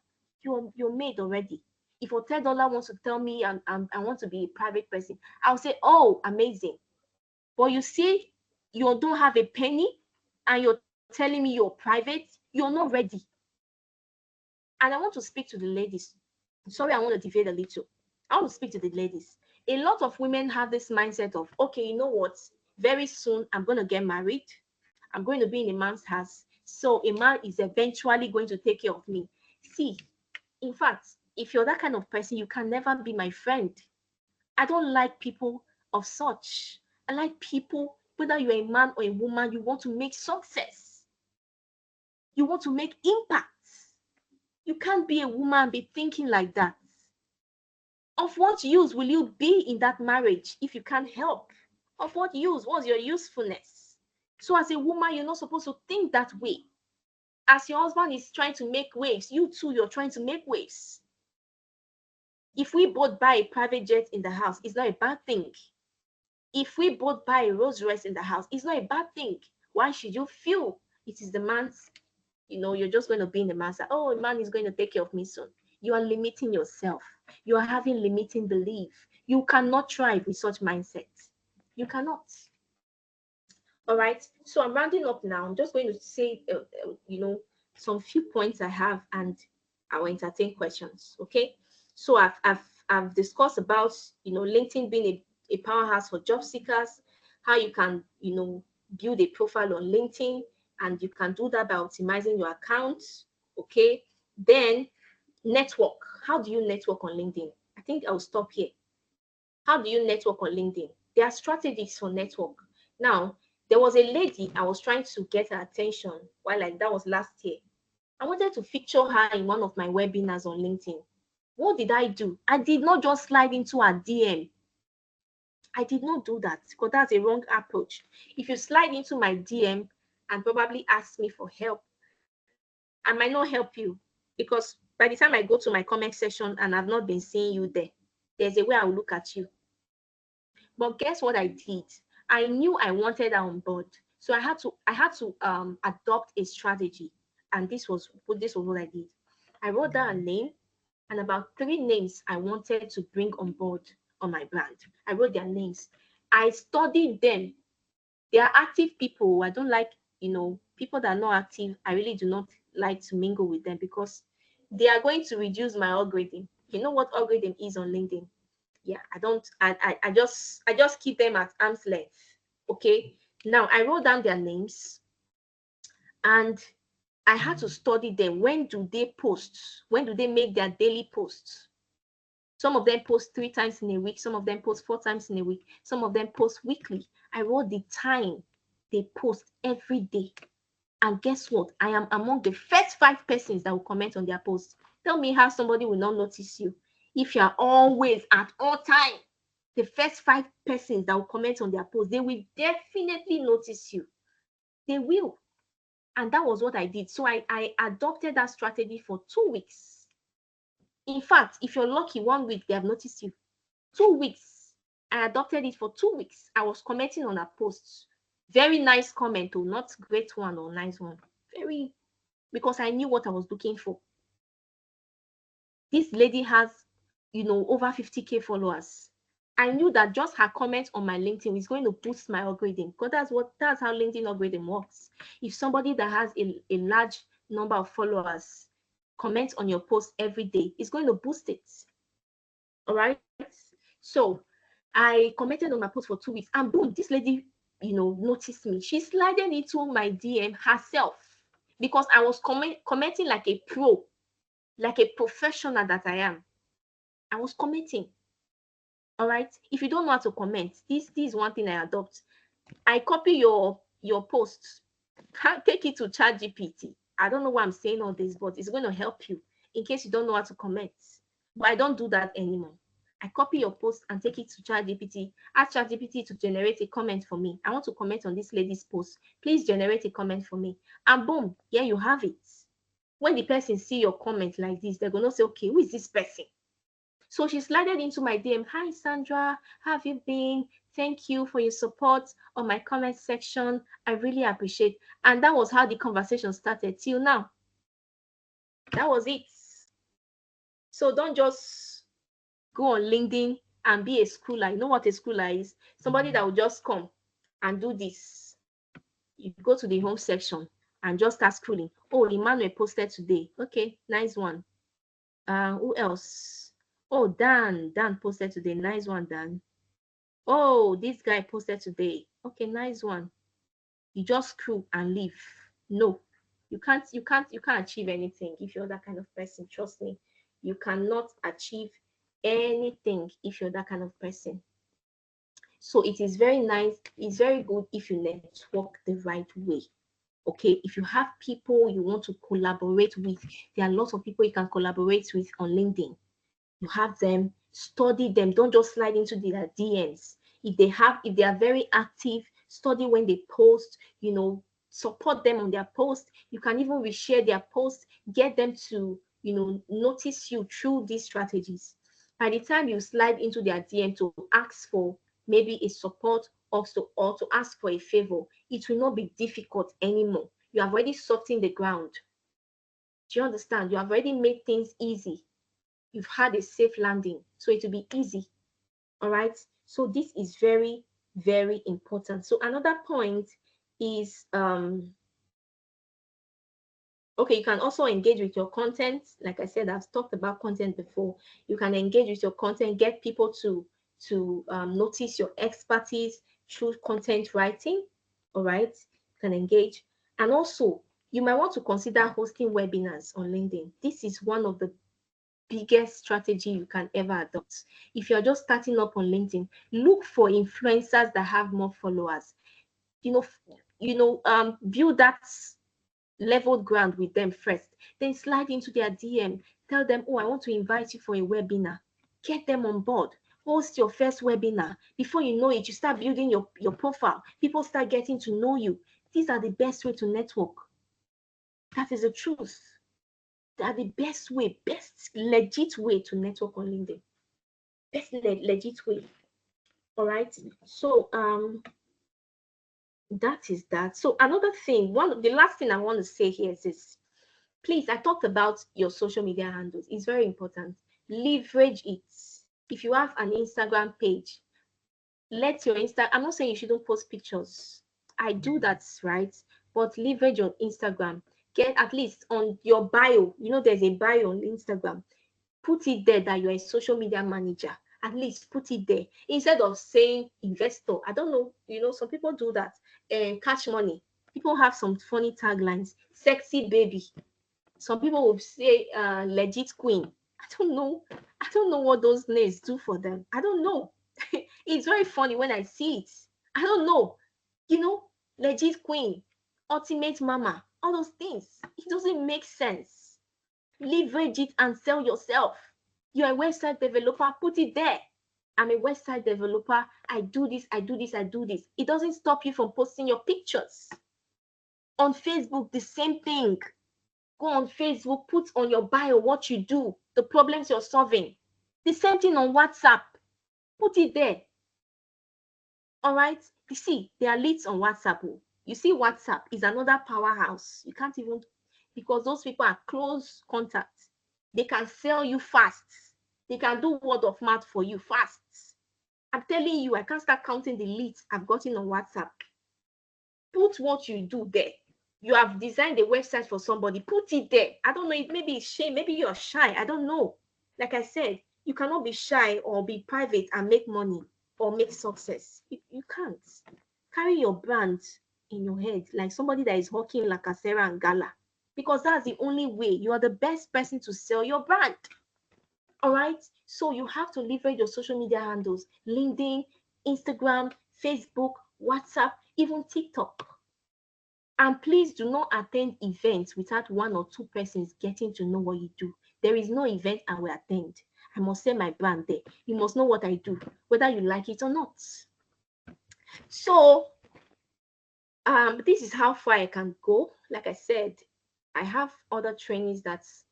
you're made already. If $10 wants to tell me I want to be a private person, I'll say, oh, amazing. But you see, you don't have a penny and you're telling me you're private, you're not ready. And I want to speak to the ladies. Sorry, I want to deviate a little. I want to speak to the ladies. A lot of women have this mindset of, okay, you know what? Very soon I'm going to get married. I'm going to be in a man's house. So a man is eventually going to take care of me. See, in fact, if you're that kind of person, you can never be my friend. I don't like people of such. I like people, whether you're a man or a woman, you want to make success. You want to make impact. You can't be a woman and be thinking like that. Of what use will you be in that marriage if you can't help? Of what use? What's your usefulness? So as a woman, you're not supposed to think that way. As your husband is trying to make waves, you too, you're trying to make waves. If we both buy a private jet in the house, it's not a bad thing. If we both buy a Rolls Royce in the house, it's not a bad thing. Why should you feel it is the man's, you're just going to be in the man's, oh, a man is going to take care of me soon. You are limiting yourself. You are having limiting belief. You cannot thrive with such mindset. You cannot. All right. So I'm rounding up now. I'm just going to say, some few points I have, and I'll entertain questions. Okay. So I've discussed about LinkedIn being a powerhouse for job seekers, how you can build a profile on LinkedIn, and you can do that by optimizing your account. Okay. Then network. How do you network on LinkedIn? I think I'll stop here. How do you network on LinkedIn? There are strategies for network. Now, there was a lady I was trying to get her attention that was last year. I wanted to feature her in one of my webinars on LinkedIn. What did I do? I did not just slide into her DM. I did not do that because that's a wrong approach. If you slide into my DM and probably ask me for help, I might not help you, because by the time I go to my comment section and I've not been seeing you there, there's a way I'll look at you. But guess what I did? I knew I wanted her on board, so I had to adopt a strategy, and this was what I did. I wrote down a name and about 3 names I wanted to bring on board on my brand. I wrote their names. I studied them. They are active people. I don't like people that are not active. I really do not like to mingle with them because they are going to reduce my algorithm. You know what algorithm is on LinkedIn? Yeah, I just keep them at arm's length. Okay. Now I wrote down their names and I had to study them. When do they post? When do they make their daily posts? Some of them post 3 times in a week, some of them post 4 times in a week, some of them post weekly. I wrote the time they post every day. And guess what? I am among the first 5 persons that will comment on their posts. Tell me how somebody will not notice you if you are always at all time the first 5 persons that will comment on their post. They will definitely notice you. They will. And that was what I did. So I adopted that strategy for 2 weeks. In fact, if you're lucky, 1 week they have noticed you. 2 weeks. I adopted it for 2 weeks. I was commenting on her posts. Very nice comment, oh, not great one or nice one. Very, because I knew what I was looking for. This lady has, over 50K followers. I knew that just her comment on my LinkedIn is going to boost my algorithm, because that's how LinkedIn algorithm works. If somebody that has a large number of followers comments on your post every day, it's going to boost it. All right. So I commented on my post for 2 weeks, and boom, this lady, noticed me. She slided into my DM herself because I was commenting like a pro, like a professional that I am. I was commenting. All right. If you don't know how to comment, this is one thing I adopt. I copy your posts, take it to ChatGPT. I don't know why I'm saying all this, but it's going to help you in case you don't know how to comment. But I don't do that anymore. I copy your post and take it to ChatGPT. Ask ChatGPT to generate a comment for me. I want to comment on this lady's post. Please generate a comment for me. And boom, here you have it. When the person see your comment like this, they're going to say, okay, who is this person? So she slided into my DM. Hi, Sandra. How have you been? Thank you for your support on my comment section. I really appreciate. And that was how the conversation started till now. That was it. So don't just go on LinkedIn and be a schooler. You know what a schooler is? Somebody that will just come and do this. You go to the home section and just start scrolling. Oh, Emmanuel posted today. Okay, nice one. Who else? Oh, Dan posted today. Nice one, Dan. Oh, this guy posted today. Okay, nice one. You just scroll and leave. No, you can't achieve anything if you're that kind of person. Trust me, you cannot achieve anything if you're that kind of person. So it is very nice, it's very good if you network the right way. Okay, if you have people you want to collaborate with, there are lots of people you can collaborate with on LinkedIn. You have them, study them, don't just slide into their DMs. If they are very active, study when they post, support them on their post. You can even reshare their post, get them to notice you through these strategies. By the time you slide into their DM to ask for maybe a support or to ask for a favor, it will not be difficult anymore. You have already softened the ground. Do you understand? You have already made things easy. You've had a safe landing, so it will be easy. All right. So this is very, very important. So another point is okay, you can also engage with your content. Like I said, I've talked about content before. You can engage with your content, get people to notice your expertise through content writing. All right, you can engage, and also you might want to consider hosting webinars on LinkedIn. This is one of the biggest strategy you can ever adopt. If you're just starting up on LinkedIn, look for influencers that have more followers. Build that leveled ground with them first, then slide into their DM, tell them, oh, I want to invite you for a webinar. Get them on board. Host your first webinar. Before you know it, you start building your profile. People start getting to know you. These are the best way to network. That is the truth. They are the best way, best legit way to network on LinkedIn. Best legit way. All right. So that is that. So another thing, the last thing I want to say here is this. Please, I talked about your social media handles. It's very important. Leverage it. If you have an Instagram page, let your I'm not saying you shouldn't post pictures. I do that, right? But leverage your Instagram. Get at least on your bio. There's a bio on Instagram. Put it there that you're a social media manager. At least put it there instead of saying investor. I don't know. Some people do that and catch money. People have some funny taglines. Sexy baby. Some people will say legit queen. I don't know what those names do for them. I don't know. It's very funny when I see it. I don't know. Legit queen, ultimate mama, all those things. It doesn't make sense. Leverage it and sell yourself. You're a website developer, put it there. I'm a website developer. I do this, I do this, I do this. It doesn't stop you from posting your pictures. On Facebook, the same thing. Go on Facebook, put on your bio what you do, the problems you're solving. The same thing on WhatsApp. Put it there. All right. You see, there are leads on WhatsApp. You see, WhatsApp is another powerhouse. You can't even, because those people are close contacts. They can sell you fast. They can do word of mouth for you fast. I'm telling you, I can't start counting the leads I've gotten on WhatsApp. Put what you do there. You have designed a website for somebody, put it there. I don't know, maybe it's shame, maybe you're shy. I don't know. Like I said, you cannot be shy or be private and make money or make success. You can't. Carry your brand in your head like somebody that is hawking like a Sarah and Gala, because that's the only way. You are the best person to sell your brand. All right. So you have to leverage your social media handles: LinkedIn, Instagram, Facebook, WhatsApp, even TikTok. And please do not attend events without one or two persons getting to know what you do. There is no event I will attend. I must sell my brand there. You must know what I do, whether you like it or not. So this is how far I can go. Like I said, I have other trainings that's,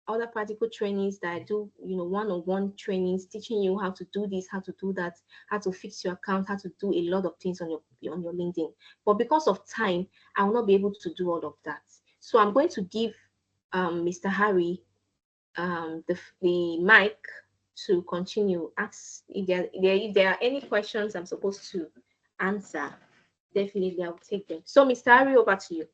other practical trainings that I do, one-on-one trainings, teaching you how to do this, how to do that, how to fix your account, how to do a lot of things on your LinkedIn. But because of time, I will not be able to do all of that. So I'm going to give Mr. Harry the mic to continue. Ask if there are any questions I'm supposed to answer. Definitely, I'll take them. So, Mr. Harry, over to you.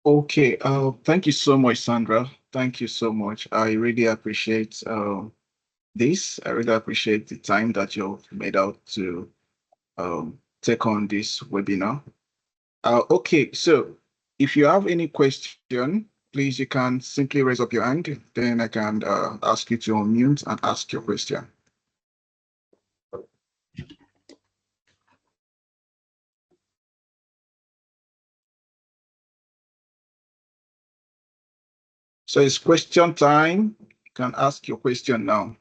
Okay. Thank you so much, Sandra. Thank you so much. I really appreciate this. I really appreciate the time that you've made out to take on this webinar. Okay, so if you have any question, please, you can simply raise up your hand. Then I can ask you to unmute and ask your question. So it's question time. You can ask your question now.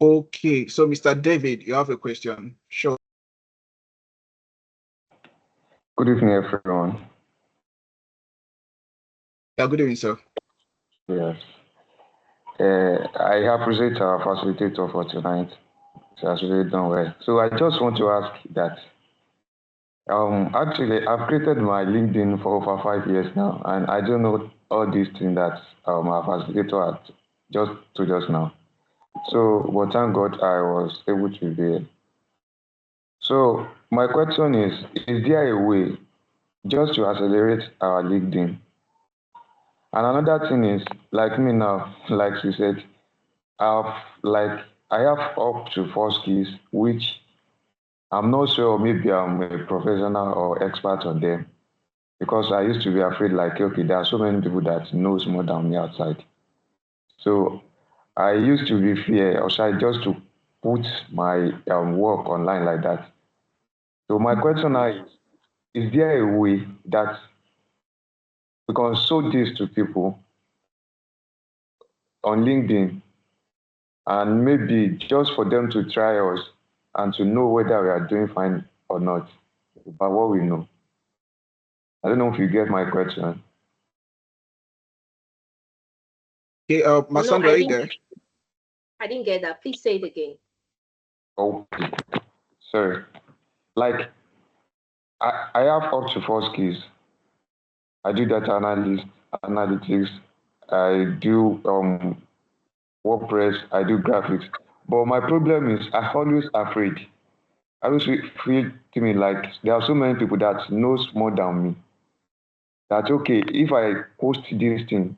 Okay, so Mr. David, you have a question. Sure. Good evening, everyone. Yeah, good evening, sir. Yes. I appreciate our facilitator for tonight. She has really done well. So I just want to ask that. Actually, I've created my LinkedIn for over 5 years now, and I don't know all these things that our facilitator had just now. So, but thank God I was able to be here. So, my question is there a way just to accelerate our LinkedIn? And another thing is, like me now, like you said, I have up to 4 skills, which I'm not sure maybe I'm a professional or expert on them because I used to be afraid like, okay, there are so many people that knows more than me outside. So I used to be fear or shy just to put my work online like that. So my question now is there a way that we can show this to people on LinkedIn and maybe just for them to try us and to know whether we are doing fine or not by what we know? I don't know if you get my question. Okay, No, Masandra, are you there? I didn't get that. Please say it again. Oh, sorry. Like I have up to 4 skills. I do data analytics, I do WordPress, I do graphics. But my problem is I always afraid. I always feel to me like there are so many people that knows more than me. That okay, if I post this thing,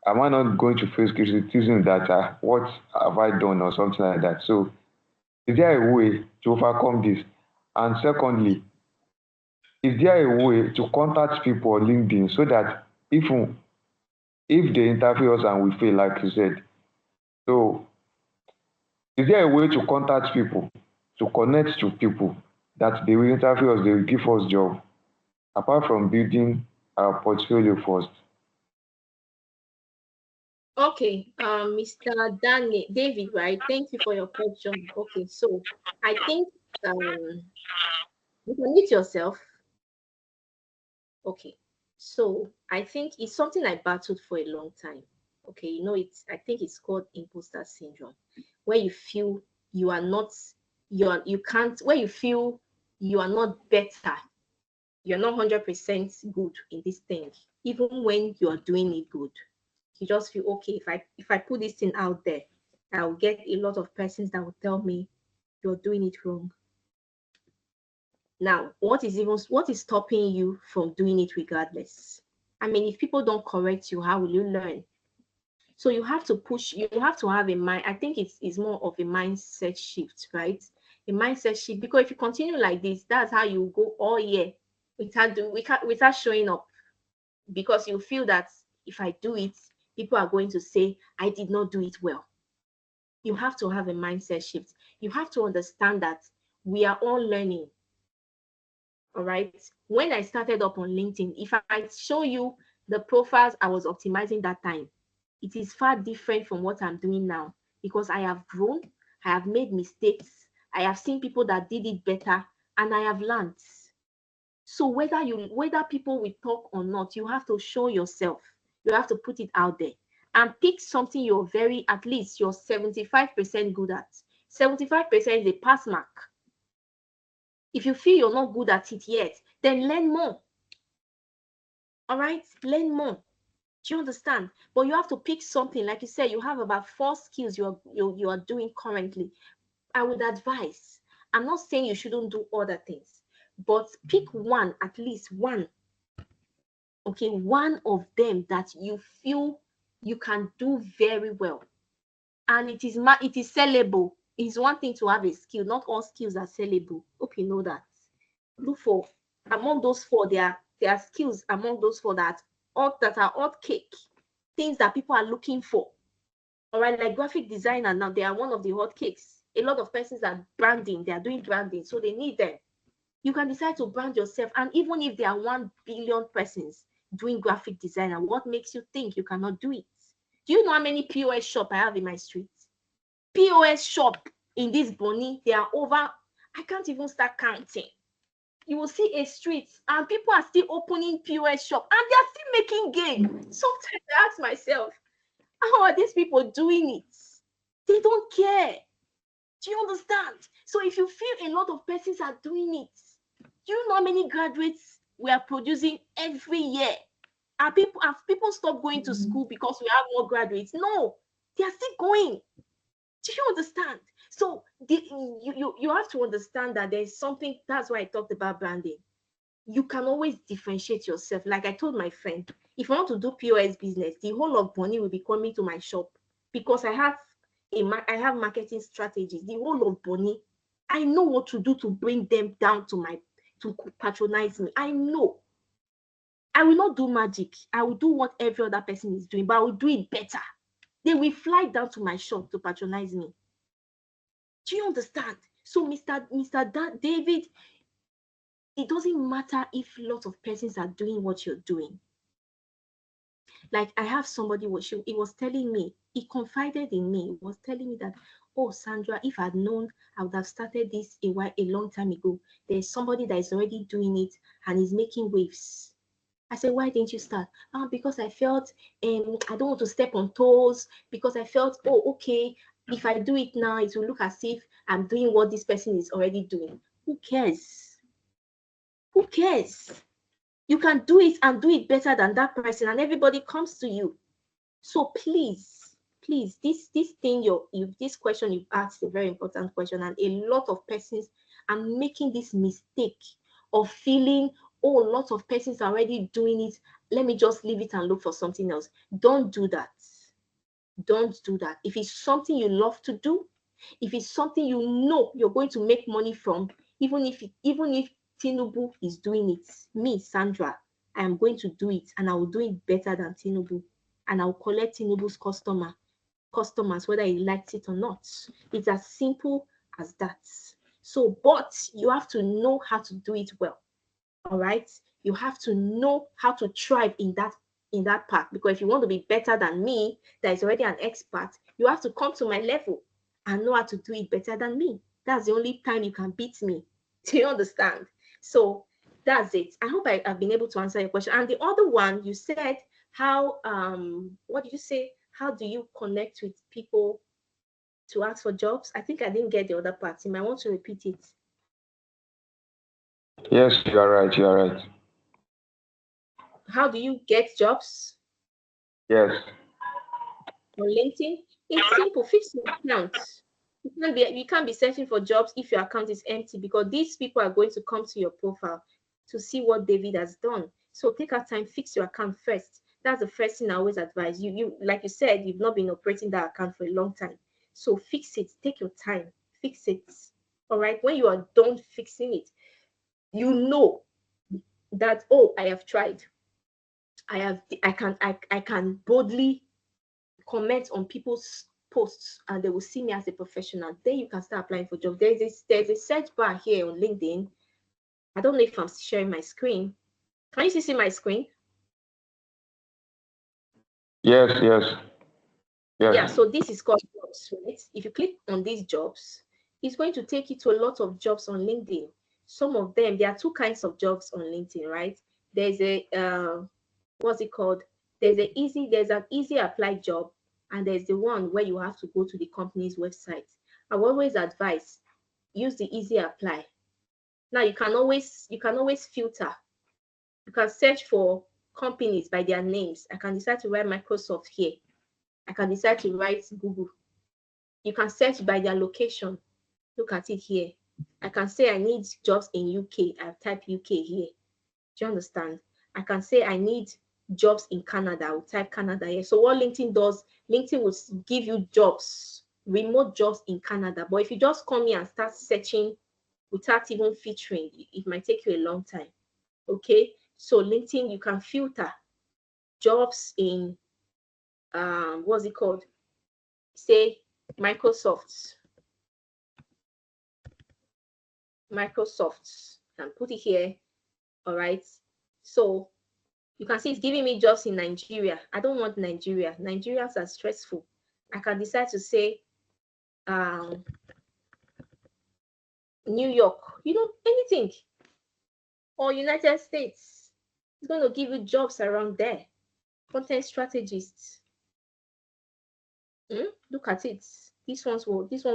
am I not going to face criticism that what have I done or something like that? So is there a way to overcome this? And secondly, is there a way to contact people on LinkedIn so that even if they interview us and we fail, like you said, so is there a way to contact people, to connect to people that they will interview us, they will give us job, apart from building our portfolio first? Okay, Mr. David, right? Thank you for your question. Okay, so I think you can meet yourself. Okay, so I think it's something I battled for a long time. Okay, I think it's called imposter syndrome, where you feel you are not, you can't, where you feel you are not better, you're not 100% good in this thing, even when you are doing it good. You just feel okay. If I put this thing out there, I'll get a lot of persons that will tell me you're doing it wrong. Now, what is stopping you from doing it regardless? I mean, if people don't correct you, how will you learn? So you have to push, you have to have a mind. I think it's more of a mindset shift, right? A mindset shift, because if you continue like this, that's how you go all year without showing up, because you feel that if I do it, people are going to say I did not do it well. You have to have a mindset shift. You have to understand that we are all learning. All right. When I started up on LinkedIn, if I show you the profiles I was optimizing that time, it is far different from what I'm doing now, because I have grown, I have made mistakes, I have seen people that did it better, and I have learned. So whether people will talk or not, you have to show yourself. You have to put it out there and pick something at least you're 75% good at. 75% is a pass mark. If you feel you're not good at it yet, then learn more. All right, learn more. Do you understand? But you have to pick something. Like you said, you have about 4 skills you are doing currently. I would advise. I'm not saying you shouldn't do other things, but pick one, at least one. Okay, one of them that you feel you can do very well, and it is sellable. It's one thing to have a skill. Not all skills are sellable. Hope you know that. Look for among those 4. There are skills among those 4 that are hot cake, things that people are looking for. All right, like graphic designer now, they are one of the hot cakes. A lot of persons are branding, they are doing branding, so they need them. You can decide to brand yourself, and even if there are 1 billion persons doing graphic design, and what makes you think you cannot do it? Do you know how many POS shop I have in my street? POS shop in this Bonny, there are over, I can't even start counting. You will see a street and people are still opening POS shop and they are still making gain. Sometimes I ask myself, how are these people doing it? They don't care. Do you understand? So if you feel a lot of persons are doing it, do you know how many graduates we are producing every year? Have people stopped going to school because we have more graduates? No, they are still going. Do Do you understand? So you have to understand that there's something. That's why I talked about branding. You can always differentiate yourself. Like I told my friend, if I want to do POS business, the whole of Bonnie will be coming to my shop because I have marketing strategies. The whole of Bonnie, I know what to do to bring them down to patronize me. I know. I will not do magic. I will do what every other person is doing, but I will do it better. They will fly down to my shop to patronize me. Do you understand? So, Mr. David, it doesn't matter if lots of persons are doing what you're doing. Like I have somebody, he was telling me, he confided in me, he was telling me that, oh, Sandra, if I'd known, I would have started this a long time ago. There's somebody that is already doing it and is making waves. I said, why didn't you start? Because I felt I don't want to step on toes, because I felt, oh, okay, if I do it now, it will look as if I'm doing what this person is already doing. Who cares? Who cares? You can do it and do it better than that person, and everybody comes to you. So please, this question you've asked is a very important question, and a lot of persons are making this mistake of feeling, oh, lots of persons are already doing it. Let me just leave it and look for something else. Don't do that. Don't do that. If it's something you love to do, if it's something you know you're going to make money from, even if Tinubu is doing it, me, Sandra, I am going to do it, and I will do it better than Tinubu, and I will collect Tinubu's customers, whether he likes it or not. It's as simple as that. So, but you have to know how to do it well. All right, you have to know how to thrive in that part, because if you want to be better than me, that is already an expert, you have to come to my level and know how to do it better than me. That's the only time you can beat me. Do you understand? So that's it. I hope I've been able to answer your question. And the other one, you said how what did you say? How do you connect with people to ask for jobs? I think I didn't get the other part. You might want to repeat it. Yes, you are right. You are right. How do you get jobs? Yes. On LinkedIn? It's simple. Fix your account. You can't be searching for jobs if your account is empty, because these people are going to come to your profile to see what David has done. So take our time, fix your account first. That's the first thing I always advise you. You, like you said, you've not been operating that account for a long time. So fix it. Take your time. Fix it. All right. When you are done fixing it, you know that, oh, I have tried. I can boldly comment on people's posts, and they will see me as a professional. Then you can start applying for jobs. There's a search bar here on LinkedIn. I don't know if I'm sharing my screen. Can you see my screen? Yes, yes. Yes. Yeah, so this is called jobs, right? If you click on these jobs, it's going to take you to a lot of jobs on LinkedIn. Some of them, there are two kinds of jobs on LinkedIn, right? There's a what's it called? There's an easy apply job, and there's the one where you have to go to the company's website. I will always advise, use the easy apply. Now you can always filter. You can search for companies by their names. I can decide to write Microsoft here. I can decide to write Google. You can search by their location. Look at it here. I can say I need jobs in UK. I've typed UK here. Do you understand? I can say I need jobs in Canada. I will type Canada here. So what LinkedIn does, LinkedIn will give you jobs, remote jobs in Canada. But if you just come here and start searching without even featuring, it might take you a long time. Okay, so LinkedIn, you can filter jobs in what's it called? Say Microsoft, and put it here. All right, so you can see it's giving me jobs in Nigeria. I don't want Nigeria. Nigerians are stressful. I can decide to say New York, anything, or United States. It's going to give you jobs around there. Content strategists. Look at it. This one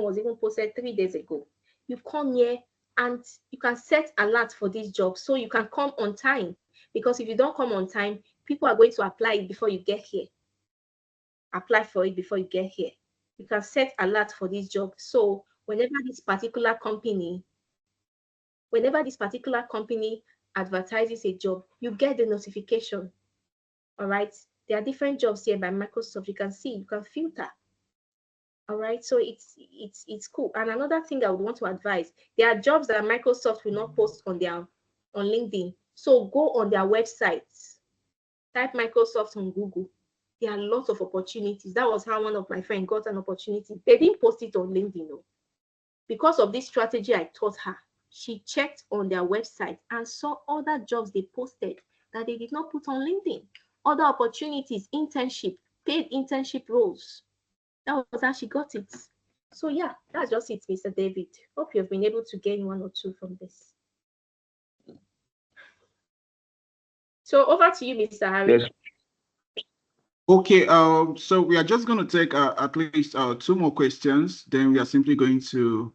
was even posted 3 days ago. You come here and you can set alert for this job, so you can come on time. Because if you don't come on time, people are going to apply it before you get here. Apply for it before you get here. You can set alert for this job. So whenever this particular company advertises a job, you get the notification. All right. There are different jobs here by Microsoft. You can see, you can filter. All right. So it's cool. And another thing I would want to advise, there are jobs that Microsoft will not post on LinkedIn. So go on their websites, type Microsoft on Google. There are lots of opportunities. That was how one of my friends got an opportunity. They didn't post it on LinkedIn, no. Because of this strategy I taught her, she checked on their website and saw other jobs they posted that they did not put on LinkedIn. Other opportunities, internship, paid internship roles. That was how she got it. So yeah, that's just it, Mr. David. Hope you've been able to gain one or two from this. So over to you, Mr. Harry. Yes. Okay, so we are just going to take at least 2 more questions. Then we are simply going to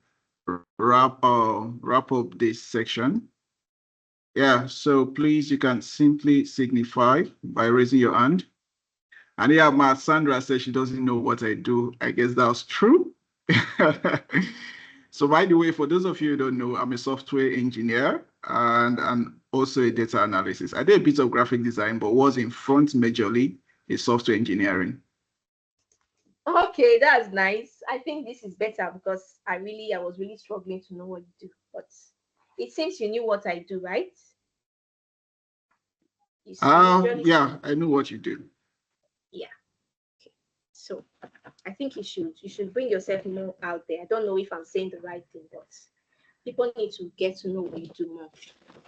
wrap up this section. Yeah, so please, you can simply signify by raising your hand. And yeah, my Sandra says she doesn't know what I do. I guess that's true. So by the way, for those of you who don't know, I'm a software engineer and also a data analyst. I did a bit of graphic design, but was in front majorly is software engineering. Okay, that's nice. I think this is better because I was really struggling to know what you do, but it seems you knew what I do, right? Yeah, I know what you do. Yeah. Okay. So I think you should bring yourself more out there. I don't know if I'm saying the right thing, but people need to get to know what you do more,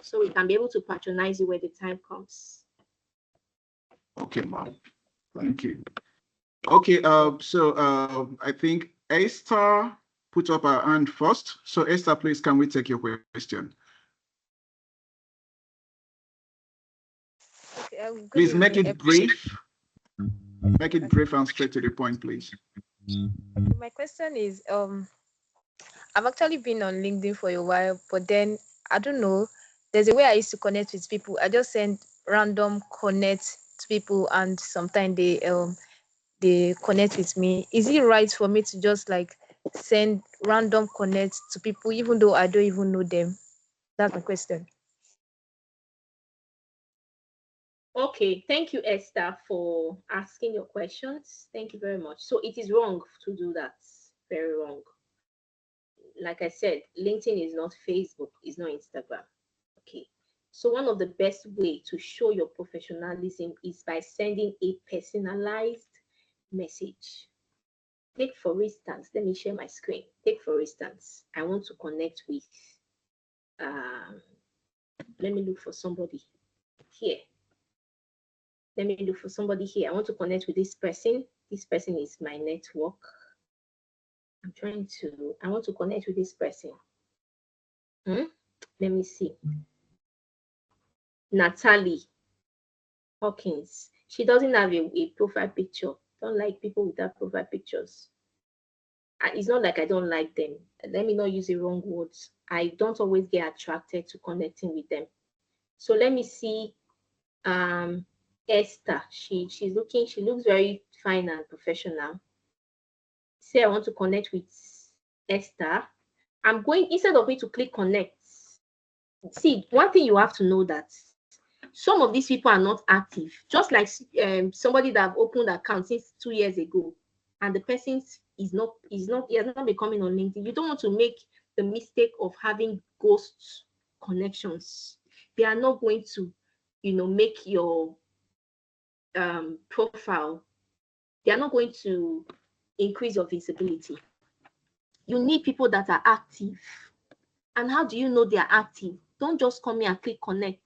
so we can be able to patronize you when the time comes. Okay, ma'am. Thank you. Okay, so I think Esther put up her hand first. So Esther, please, can we take your question? Okay, please make it brief. Make it brief and straight to the point, please. Okay, my question is, I've actually been on LinkedIn for a while, but then I don't know. There's a way I used to connect with people. I just send random connect to people, and sometimes they connect with me. Is it right for me to just like send random connect to people even though I don't even know them? That's my question. Okay, thank you, Esther, for asking your questions. Thank you very much. So it is wrong to do that. Very wrong. Like I said, LinkedIn is not Facebook, it's not Instagram. Okay. So one of the best way to show your professionalism is by sending a personalized message. Take for instance, let me share my screen. Take for instance, I want to connect with, let me look for somebody here. Let me look for somebody here. I want to connect with this person. This person is my network. I want to connect with this person. Let me see. Natalie Hawkins. She doesn't have a profile picture. Don't like people without profile pictures. It's not like I don't like them. Let me not use the wrong words. I don't always get attracted to connecting with them. So let me see. Esther. She looks very fine and professional. Say I want to connect with Esther. I'm going, instead of me to click connect. See, one thing you have to know that some of these people are not active. Just like somebody that have opened an account since 2 years ago, and the person he has not been coming on LinkedIn. You don't want to make the mistake of having ghost connections. They are not going to, make your profile. They are not going to increase your visibility. You need people that are active. And how do you know they are active? Don't just come here and click connect.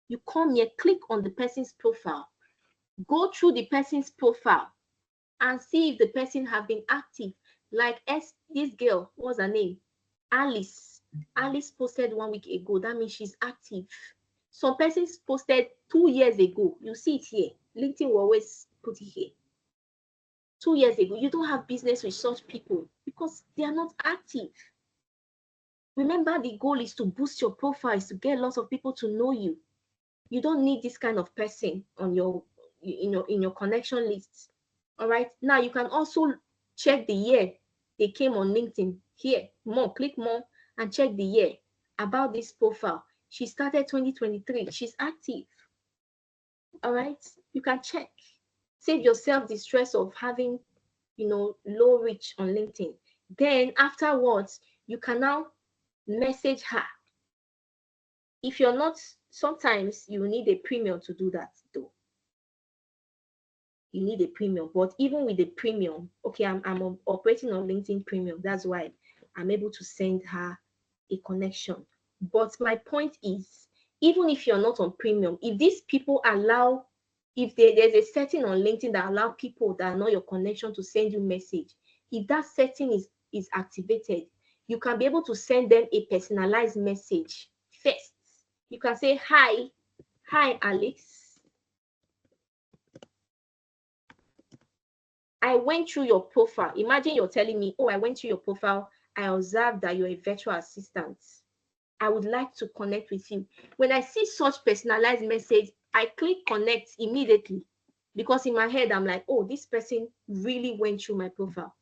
You come here, click on the person's profile, go through the person's profile and see if the person have been active. Like this girl, what's her name? Alice. Alice posted 1 week ago. That means she's active. Some persons posted 2 years ago. You see it here. LinkedIn will always put it here. 2 years ago. You don't have business with such people because they are not active. Remember, the goal is to boost your profiles, to get lots of people to know you. You don't need this kind of person on your, in your connection list. All right. Now you can also check the year they came on LinkedIn. Here, more, click more and check the year about this profile. She started 2023. She's active. All right, you can check. Save yourself the stress of having, low reach on LinkedIn. Then afterwards, you can now message her. If you're not, sometimes you need a premium to do that though. You need a premium, but even with the premium, okay, I'm operating on LinkedIn Premium. That's why I'm able to send her a connection. But my point is, even if you're not on premium, if these people allow, if there's a setting on LinkedIn that allow people that are not your connection to send you message, if that setting is activated, you can be able to send them a personalized message first. You can say, hi Alex, I went through your profile. Imagine you're telling me, oh, I went through your profile. I observed that you're a virtual assistant. I would like to connect with you. When I see such personalized message, I click connect immediately, because in my head, I'm like, oh, this person really went through my profile.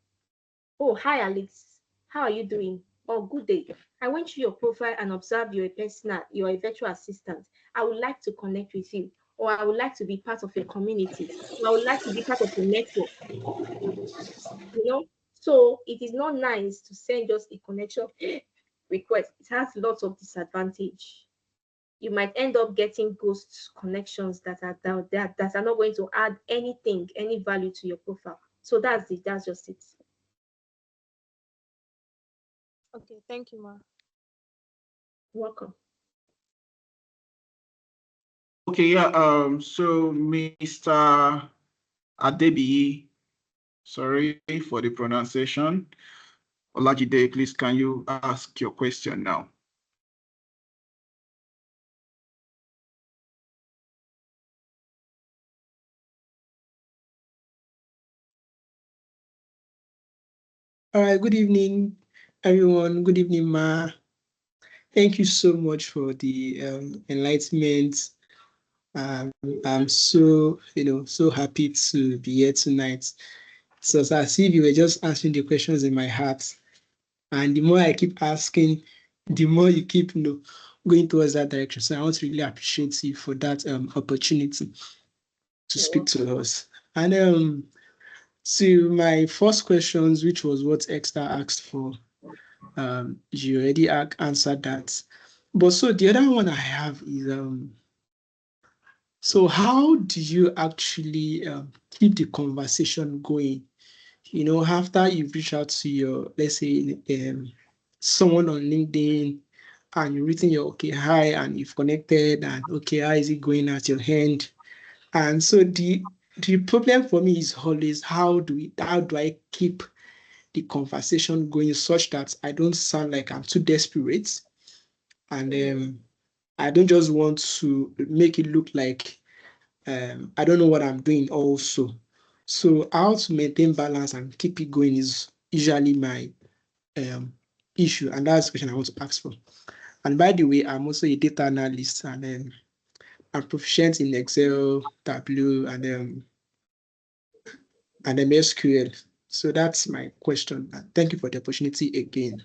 Oh, hi, Alex. How are you doing? Oh, good day. I went through your profile and observed you're a virtual assistant. I would like to connect with you, or I would like to be part of your community, or I would like to be part of your network. So it is not nice to send just a connection request. It has lots of disadvantage. You might end up getting ghost connections that are not going to add anything, any value to your profile. So that's just it. Okay, thank you, ma. Welcome. Okay, yeah. So Mr. Adebiyi, sorry for the pronunciation. Olajide, please, can you ask your question now? All right, good evening, everyone. Good evening, Ma. Thank you so much for the enlightenment. I'm so, so happy to be here tonight. So it's as if you were just answering the questions in my heart. And the more I keep asking, the more you keep, going towards that direction. So I want to really appreciate you for that opportunity to speak to us. And to my first questions, which was what Extra asked for, you already answered that. But so the other one I have is so how do you actually keep the conversation going? After you've reached out to your, let's say, someone on LinkedIn, and you've written your okay, hi, and you've connected, and okay, how is it going at your end? And so the problem for me is always how do I keep the conversation going such that I don't sound like I'm too desperate, and I don't just want to make it look like I don't know what I'm doing also. So how to maintain balance and keep it going is usually my issue, and that's the question I want to ask for. And by the way, I'm also a data analyst, and I'm proficient in Excel, Tableau, and SQL. So that's my question. And thank you for the opportunity again.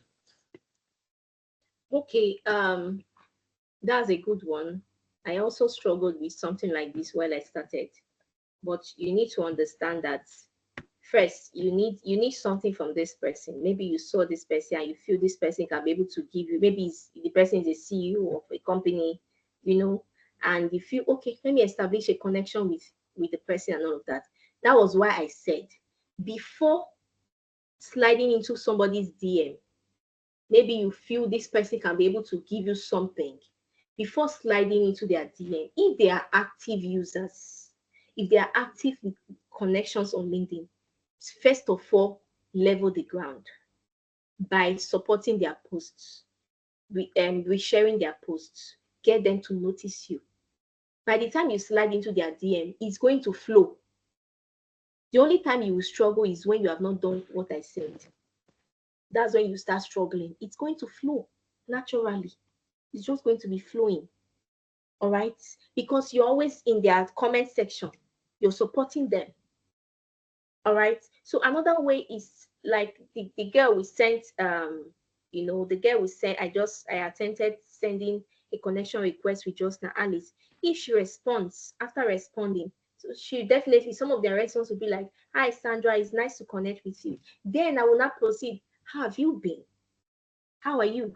Okay, that's a good one. I also struggled with something like this while I started, but you need to understand that first you need something from this person. Maybe you saw this person and you feel this person can be able to give you, maybe the person is a CEO of a company, and you feel, okay, let me establish a connection with the person and all of that. That was why I said, before sliding into somebody's DM, maybe you feel this person can be able to give you something. Before sliding into their DM, if they are active users, if they are active connections on LinkedIn, first of all, level the ground by supporting their posts, resharing their posts, get them to notice you. By the time you slide into their DM, it's going to flow. The only time you will struggle is when you have not done what I said. That's when you start struggling. It's going to flow naturally. It's just going to be flowing. All right? Because you're always in their comment section. You're supporting them. All right. So another way is like the girl we sent, the girl we sent, I attempted sending a connection request with just now, Alice. If she responds after responding, so she definitely, some of their response will be like, "Hi Sandra, it's nice to connect with you." Then I will not proceed. How have you been? How are you?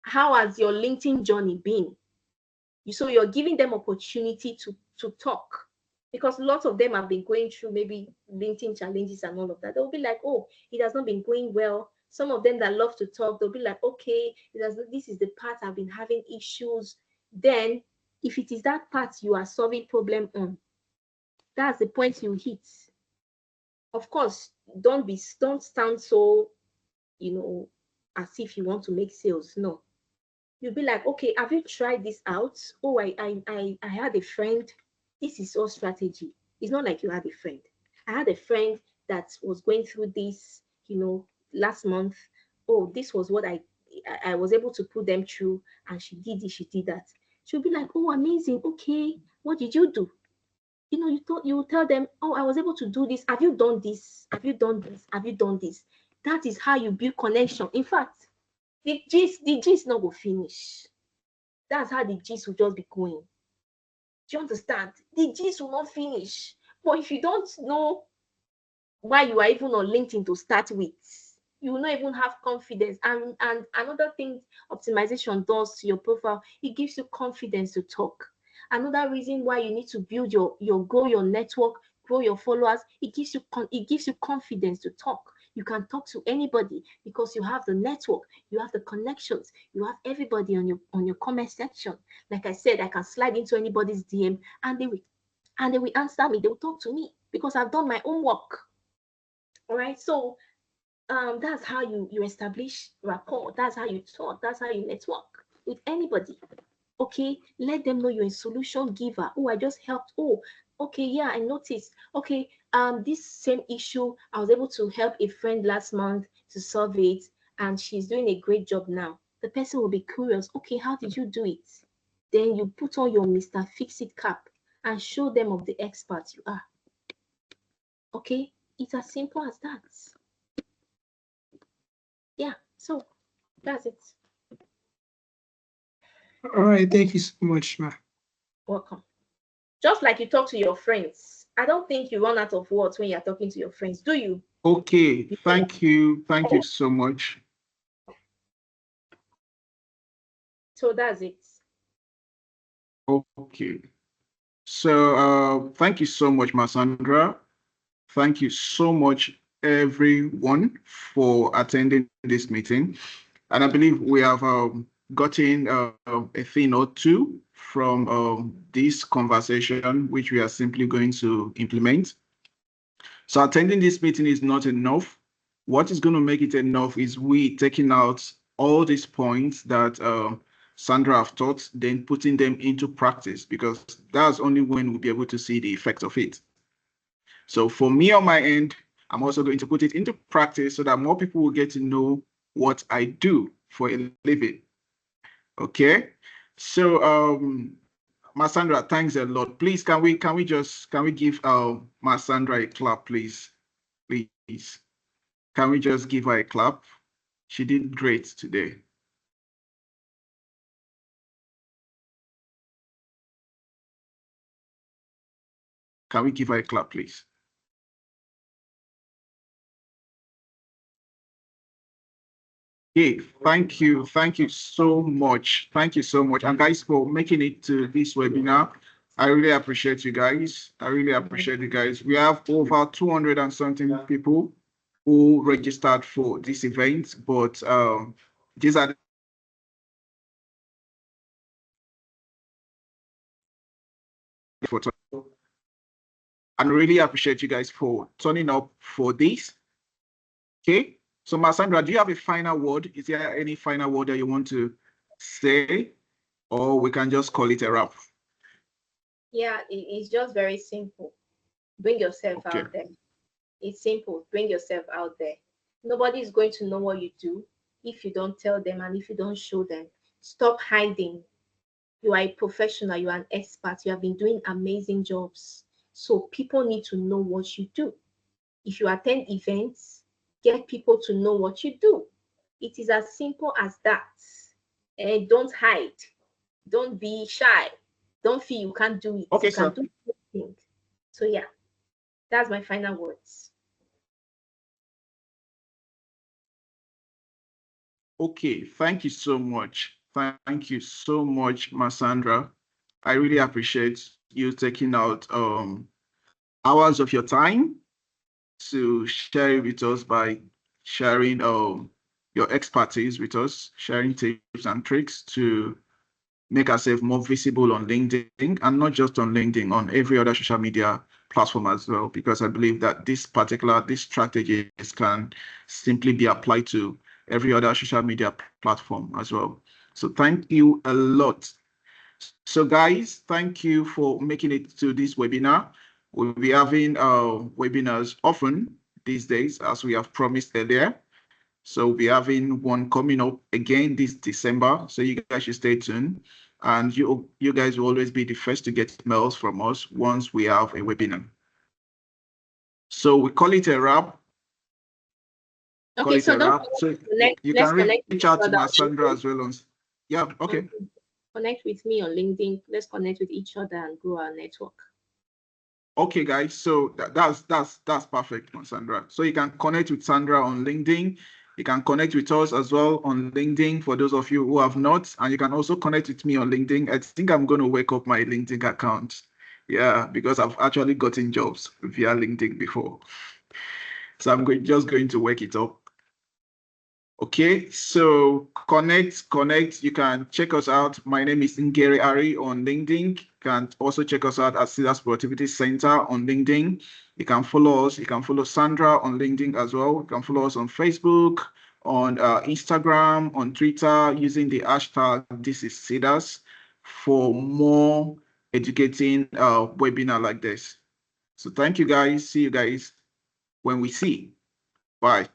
How has your LinkedIn journey been? So you're giving them opportunity to talk, because lots of them have been going through maybe LinkedIn challenges and all of that. They'll be like, "Oh, it has not been going well." Some of them that love to talk, they'll be like, "Okay, this is the part I've been having issues." Then if it is that part you are solving problem on, that's the point you hit. Of course, don't stand so, as if you want to make sales. No, you'll be like, "Okay, have you tried this out? Oh, I had a friend. This is all strategy." It's not like you had a friend. I had a friend that was going through this, last month. Oh, this was what I was able to put them through, and she did this, she did that. She'll be like, "Oh, amazing. Okay, what did you do?" You will tell them, "Oh, I was able to do this. Have you done this? Have you done this? Have you done this?" That is how you build connection. In fact, the gist not go finish. That's how the gist will just be going. Do you understand? The gist will not finish. But if you don't know why you are even on LinkedIn to start with, you will not even have confidence. And another thing optimization does to your profile, it gives you confidence to talk. Another reason why you need to build your grow your network, grow your followers, it gives you confidence to talk. You can talk to anybody because you have the network, you have the connections, you have everybody on your comment section. Like I said, I can slide into anybody's DM and they will answer me. They will talk to me because I've done my own work. All right. So that's how you establish rapport. That's how you talk. That's how you network with anybody. Okay, let them know you're a solution giver. Oh, I just helped. Oh, okay, yeah, I noticed. Okay, this same issue, I was able to help a friend last month to solve it, and she's doing a great job now. The person will be curious. Okay, how did you do it? Then you put on your Mr. Fix-It cap and show them of the expert you are. Okay, it's as simple as that. Yeah, so that's it. All right, thank you so much, ma. Welcome. Just like you talk to your friends. I don't think you run out of words when you're talking to your friends, do you? Okay, You don't. thank you. Thank you so much. So that's it. Okay. So thank you so much, Masandra. Thank you so much, everyone, for attending this meeting. And I believe we have gotten a thing or two from this conversation, which we are simply going to implement. So attending this meeting is not enough. What is going to make it enough is we taking out all these points that Sandra have taught, then putting them into practice, because that's only when we'll be able to see the effect of it. So for me on my end, I'm also going to put it into practice so that more people will get to know what I do for a living. Okay. So Masandra, thanks a lot. Please, can we give Masandra a clap, please? Please. Can we just give her a clap? She did great today. Can we give her a clap, please? Okay, thank you so much. Thank you so much. And guys, for making it to this webinar, I really appreciate you guys. I really appreciate you guys. We have over 200 and something people who registered for this event, but these are for and really appreciate you guys for turning up for this. Okay, so Masandra, do you have a final word? Is there any final word that you want to say, or we can just call it a wrap? Yeah, it's just very simple. Bring yourself Okay. out there. It's simple. Bring yourself out there. Nobody is going to know what you do if you don't tell them and if you don't show them. Stop hiding. You are a professional, you are an expert, you have been doing amazing jobs. So people need to know what you do. If you attend events, get people to know what you do. It is as simple as that. And don't hide. Don't be shy. Don't feel you can't do it. Okay, You can sir. do anything. So yeah, that's my final words. Okay, thank you so much. Thank you so much, Masandra. I really appreciate you taking out hours of your time to share it with us by sharing your expertise with us, sharing tips and tricks to make ourselves more visible on LinkedIn, and not just on LinkedIn, on every other social media platform as well, because I believe that these strategies can simply be applied to every other social media platform as well. So thank you a lot. So guys, thank you for making it to this webinar. We'll be having webinars often these days, as we have promised earlier. So we'll be having one coming up again this December. So you guys should stay tuned. And you guys will always be the first to get mails from us once we have a webinar. So we call it a wrap. Okay, so don't So you let's can connect reach with out each to other on Masandra LinkedIn. as well. Yeah, okay. Connect with me on LinkedIn. Let's connect with each other and grow our network. Okay, guys. So that's perfect, Sandra. So you can connect with Sandra on LinkedIn. You can connect with us as well on LinkedIn for those of you who have not, and you can also connect with me on LinkedIn. I think I'm going to wake up my LinkedIn account. Yeah, because I've actually gotten jobs via LinkedIn before. So I'm just going to wake it up. Okay, so connect. You can check us out. My name is Ngeri Ari on LinkedIn. You can also check us out at Cedars Productivity Center on LinkedIn. You can follow us. You can follow Sandra on LinkedIn as well. You can follow us on Facebook, on Instagram, on Twitter, using the hashtag This is Cedars for more educating webinar like this. So thank you guys. See you guys when we see. Bye.